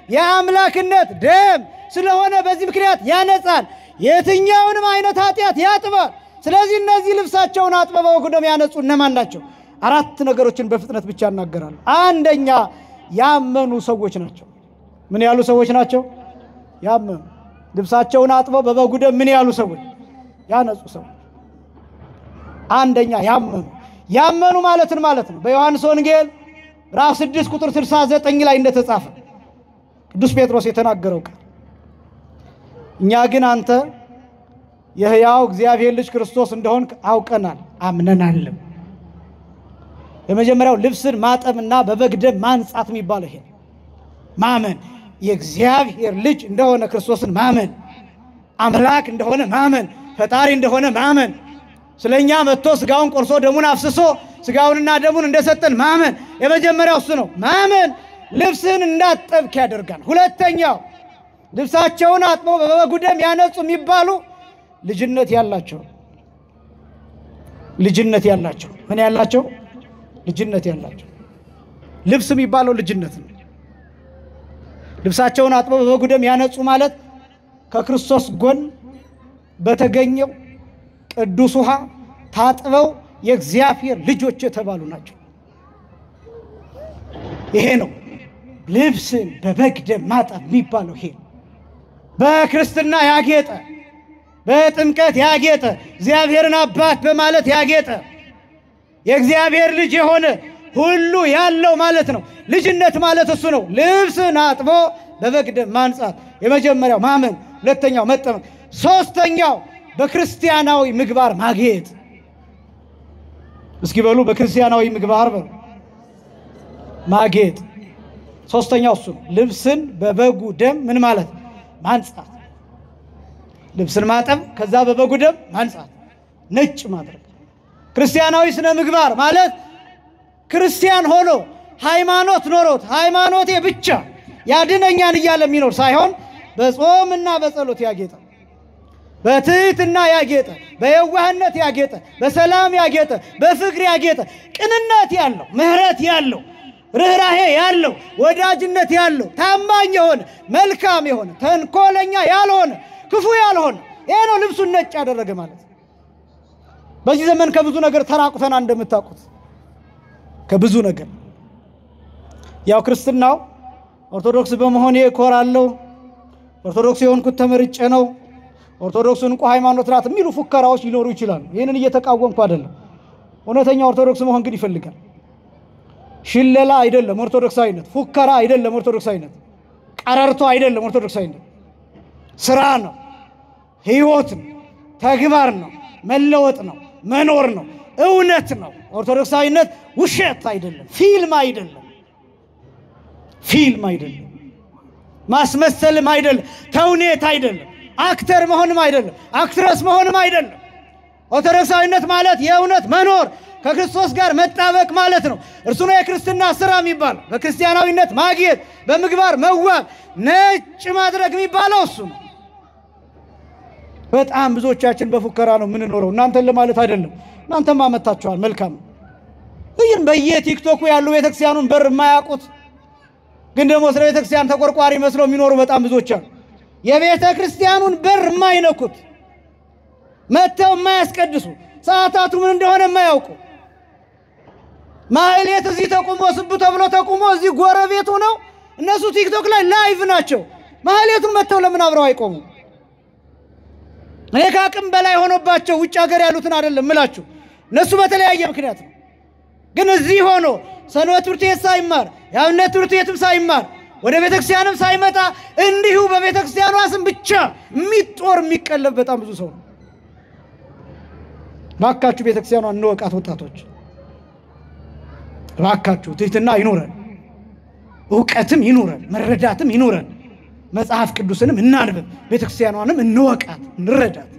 የአምላክነት ደም ስለሆነ በዚህ ምክንያት ያነጻል፣ የትኛውንም አይነት ኃጢአት ያጥባል። ስለዚህ እነዚህ ልብሳቸውን አጥበው በበጉ ደም ያነጹ እነማን ናቸው? አራት ነገሮችን በፍጥነት ብቻ እናገራለሁ። አንደኛ ያመኑ ሰዎች ናቸው። ምን ያሉ ሰዎች ናቸው? ያመኑ። ልብሳቸውን አጥበው በበጉ ደም ምን ያሉ ሰዎች? ያነጹ ሰዎች። አንደኛ ያመኑ። ያመኑ ማለትን ማለት ነው። በዮሐንስ ወንጌል ምዕራፍ 6 ቁጥር 69 ላይ እንደተጻፈ ቅዱስ ጴጥሮስ የተናገረው ቃል እኛ ግን አንተ የሕያው እግዚአብሔር ልጅ ክርስቶስ እንደሆንክ አውቀናል አምነናልም። የመጀመሪያው ልብስን ማጠብና በበግ ደም ማንጻት የሚባለው ይሄ ማመን፣ የእግዚአብሔር ልጅ እንደሆነ ክርስቶስን ማመን፣ አምላክ እንደሆነ ማመን፣ ፈጣሪ እንደሆነ ማመን፣ ስለኛ መጥቶ ስጋውን ቆርሶ ደሙን አፍስሶ ስጋውንና ደሙን እንደሰጠን ማመን። የመጀመሪያው እሱ ነው። ማመን ልብስን እንዳጠብክ ያደርጋል። ሁለተኛው ልብሳቸውን አጥበው በበጉ ደም ያነጹ የሚባሉ ልጅነት ያላቸው ምን ያላቸው? ልጅነት ያላቸው። ልብስ የሚባለው ልጅነት ነው። ልብሳቸውን አጥበው በበጉ ደም ያነጹ ማለት ከክርስቶስ ጎን በተገኘው ቅዱስ ውሃ ታጥበው የእግዚአብሔር ልጆች የተባሉ ናቸው። ይሄ ነው ልብስን በበግ ደም ማጠብ የሚባለው። ይሄ በክርስትና ያጌጠ፣ በጥምቀት ያጌጠ፣ እግዚአብሔርን አባት በማለት ያጌጠ የእግዚአብሔር ልጅ የሆነ ሁሉ ያለው ማለት ነው። ልጅነት ማለት እሱ ነው። ልብስን አጥቦ በበግ ደም ማንጻት የመጀመሪያው ማመን፣ ሁለተኛው መጠመቅ፣ ሶስተኛው በክርስቲያናዊ ምግባር ማጌጥ። እስኪ በሉ በክርስቲያናዊ ምግባር በሉ ማጌጥ። ሶስተኛው እሱ ነው። ልብስን በበጉ ደም ምን ማለት ማንጻት፣ ልብስን ማጠብ፣ ከዛ በበጉ ደም ማንጻት፣ ነጭ ማድረግ። ክርስቲያናዊ ስነ ምግባር ማለት ክርስቲያን ሆኖ ሃይማኖት ኖሮት ሃይማኖቴ ብቻ ያድነኛል እያለ የሚኖር ሳይሆን በጾምና በጸሎት ያጌጠ፣ በትህትና ያጌጠ፣ በየዋህነት ያጌጠ፣ በሰላም ያጌጠ፣ በፍቅር ያጌጠ፣ ቅንነት ያለው፣ ምህረት ያለው፣ ርህራሄ ያለው፣ ወዳጅነት ያለው፣ ታማኝ የሆነ፣ መልካም የሆነ፣ ተንኮለኛ ያልሆነ፣ ክፉ ያልሆነ። ይሄ ነው ልብሱን ነጭ ያደረገ ማለት። በዚህ ዘመን ከብዙ ነገር ተራቁተና እንደምታውቁት ከብዙ ነገር ያው ክርስትናው ኦርቶዶክስ በመሆኔ እኮራለሁ፣ ኦርቶዶክስ የሆንኩት ተመርጬ ነው፣ ኦርቶዶክስ እንቁ ሃይማኖት ናት የሚሉ ፉከራዎች ሊኖሩ ይችላሉ። ይሄንን እየተቃወምኩ አይደለም። እውነተኛ ኦርቶዶክስ መሆን ግን ይፈልጋል። ሽለላ አይደለም ኦርቶዶክሳዊነት፣ ፉከራ አይደለም ኦርቶዶክሳዊነት፣ ቀረርቶ አይደለም ኦርቶዶክሳዊነት። ስራ ነው፣ ህይወት ነው፣ ተግባር ነው፣ መለወጥ ነው፣ መኖር ነው፣ እውነት ነው። ኦርቶዶክሳዊነት ውሸት አይደለም፣ ፊልም አይደለም፣ ማስመሰልም አይደለም፣ ተውኔት አይደለም፣ አክተር መሆንም አይደለም፣ አክትረስ መሆንም አይደለም። ኦርቶዶክሳዊነት ማለት የእውነት መኖር፣ ከክርስቶስ ጋር መጣበቅ ማለት ነው። እርሱ ነው የክርስትና ስራ የሚባለው። በክርስቲያናዊነት ማግኘት፣ በምግባር መዋብ፣ ነጭ ማድረግ የሚባለው እሱ ነው። በጣም ብዙዎቻችን በፉከራ ነው የምንኖረው። እናንተን ለማለት አይደለም፣ እናንተማ መታችኋል፣ መልካም። ይህን በየቲክቶኩ ያሉ ቤተክርስቲያኑን በር የማያውቁት ግን ደግሞ ስለ ቤተክርስቲያን ተቆርቋሪ መስለው የሚኖሩ በጣም ብዙዎች አሉ። የቤተክርስቲያኑን በር የማይነኩት፣ መተው የማያስቀድሱ፣ ሰዓታቱ ምን እንደሆነ የማያውቁ፣ ማህሌት እዚህ ተቁሞ ስቡ ተብሎ ተቁሞ እዚህ ጎረቤቱ ነው። እነሱ ቲክቶክ ላይ ላይቭ ናቸው። ማህሌቱን መተው ለምን አብረው አይቆሙ? እኔ ከአቅም በላይ ሆኖባቸው ውጭ ሀገር ያሉትን አይደለም እምላችሁ፣ እነሱ በተለያየ ምክንያት ነው። ግን እዚህ ሆኖ ሰንበት ትምህርት ቤት ሳይማር፣ የአብነት ትምህርት ቤትም ሳይማር፣ ወደ ቤተክርስቲያንም ሳይመጣ እንዲሁ በቤተክርስቲያኗ ስም ብቻ የሚጦር የሚቀለብ በጣም ብዙ ሰው ነው። ባካችሁ ቤተክርስቲያኗን እንወቃት ወጣቶች፣ ባካችሁ። ትህትና ይኖረን፣ ዕውቀትም ይኖረን፣ መረዳትም ይኖረን፣ መጽሐፍ ቅዱስንም እናንብብ፣ ቤተክርስቲያኗንም እንወቃት፣ እንረዳት።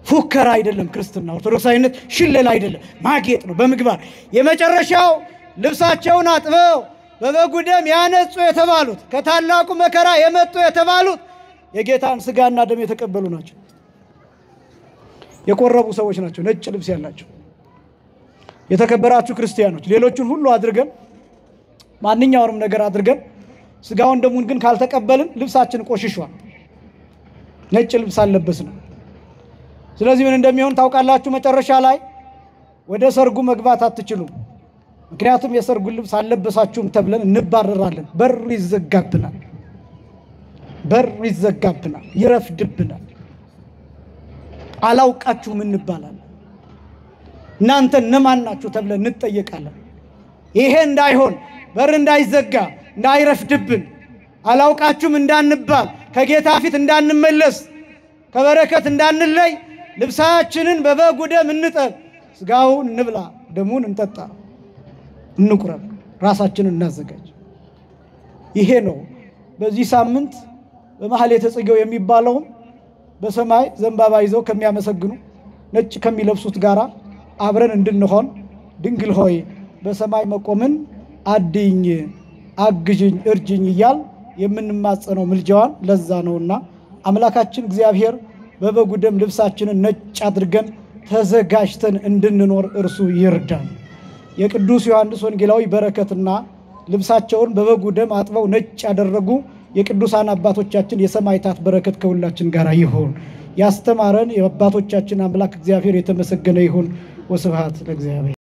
ፉከራ አይደለም ክርስትና። ኦርቶዶክሳዊነት ሽለላ አይደለም፣ ማጌጥ ነው በምግባር። የመጨረሻው ልብሳቸውን አጥበው በበጉ ደም ያነጹ የተባሉት፣ ከታላቁ መከራ የመጡ የተባሉት የጌታን ስጋና ደም የተቀበሉ ናቸው። የቆረቡ ሰዎች ናቸው፣ ነጭ ልብስ ያላቸው። የተከበራችሁ ክርስቲያኖች፣ ሌሎችን ሁሉ አድርገን ማንኛውንም ነገር አድርገን ስጋውን ደሙን ግን ካልተቀበልን ልብሳችን ቆሽሿል፣ ነጭ ልብስ አልለበስንም። ስለዚህ ምን እንደሚሆን ታውቃላችሁ? መጨረሻ ላይ ወደ ሰርጉ መግባት አትችሉም። ምክንያቱም የሰርጉን ልብስ አልለበሳችሁም ተብለን እንባረራለን። በር ይዘጋብናል፣ ይረፍድብናል። አላውቃችሁም እንባላለን። እናንተ እነማን ናችሁ ተብለን እንጠየቃለን። ይሄ እንዳይሆን በር እንዳይዘጋ እንዳይረፍድብን አላውቃችሁም እንዳንባል ከጌታ ፊት እንዳንመለስ ከበረከት እንዳንለይ ልብሳችንን በበጉ ደም እንጠብ፣ ስጋውን እንብላ፣ ደሙን እንጠጣ፣ እንቁረብ፣ ራሳችንን እናዘጋጅ። ይሄ ነው በዚህ ሳምንት በማህሌተ ጽጌው የሚባለው በሰማይ ዘንባባ ይዘው ከሚያመሰግኑ ነጭ ከሚለብሱት ጋራ አብረን እንድንሆን ድንግል ሆይ በሰማይ መቆምን አድኝ፣ አግዥኝ፣ እርጅኝ እያል የምንማጸነው ምልጃዋን ለዛ ነውና አምላካችን እግዚአብሔር በበጉ ደም ልብሳችንን ነጭ አድርገን ተዘጋጅተን እንድንኖር እርሱ ይርዳን። የቅዱስ ዮሐንስ ወንጌላዊ በረከትና ልብሳቸውን በበጉ ደም አጥበው ነጭ ያደረጉ የቅዱሳን አባቶቻችን የሰማዕታት በረከት ከሁላችን ጋር ይሁን። ያስተማረን የአባቶቻችን አምላክ እግዚአብሔር የተመሰገነ ይሁን። ወስብሐት ለእግዚአብሔር።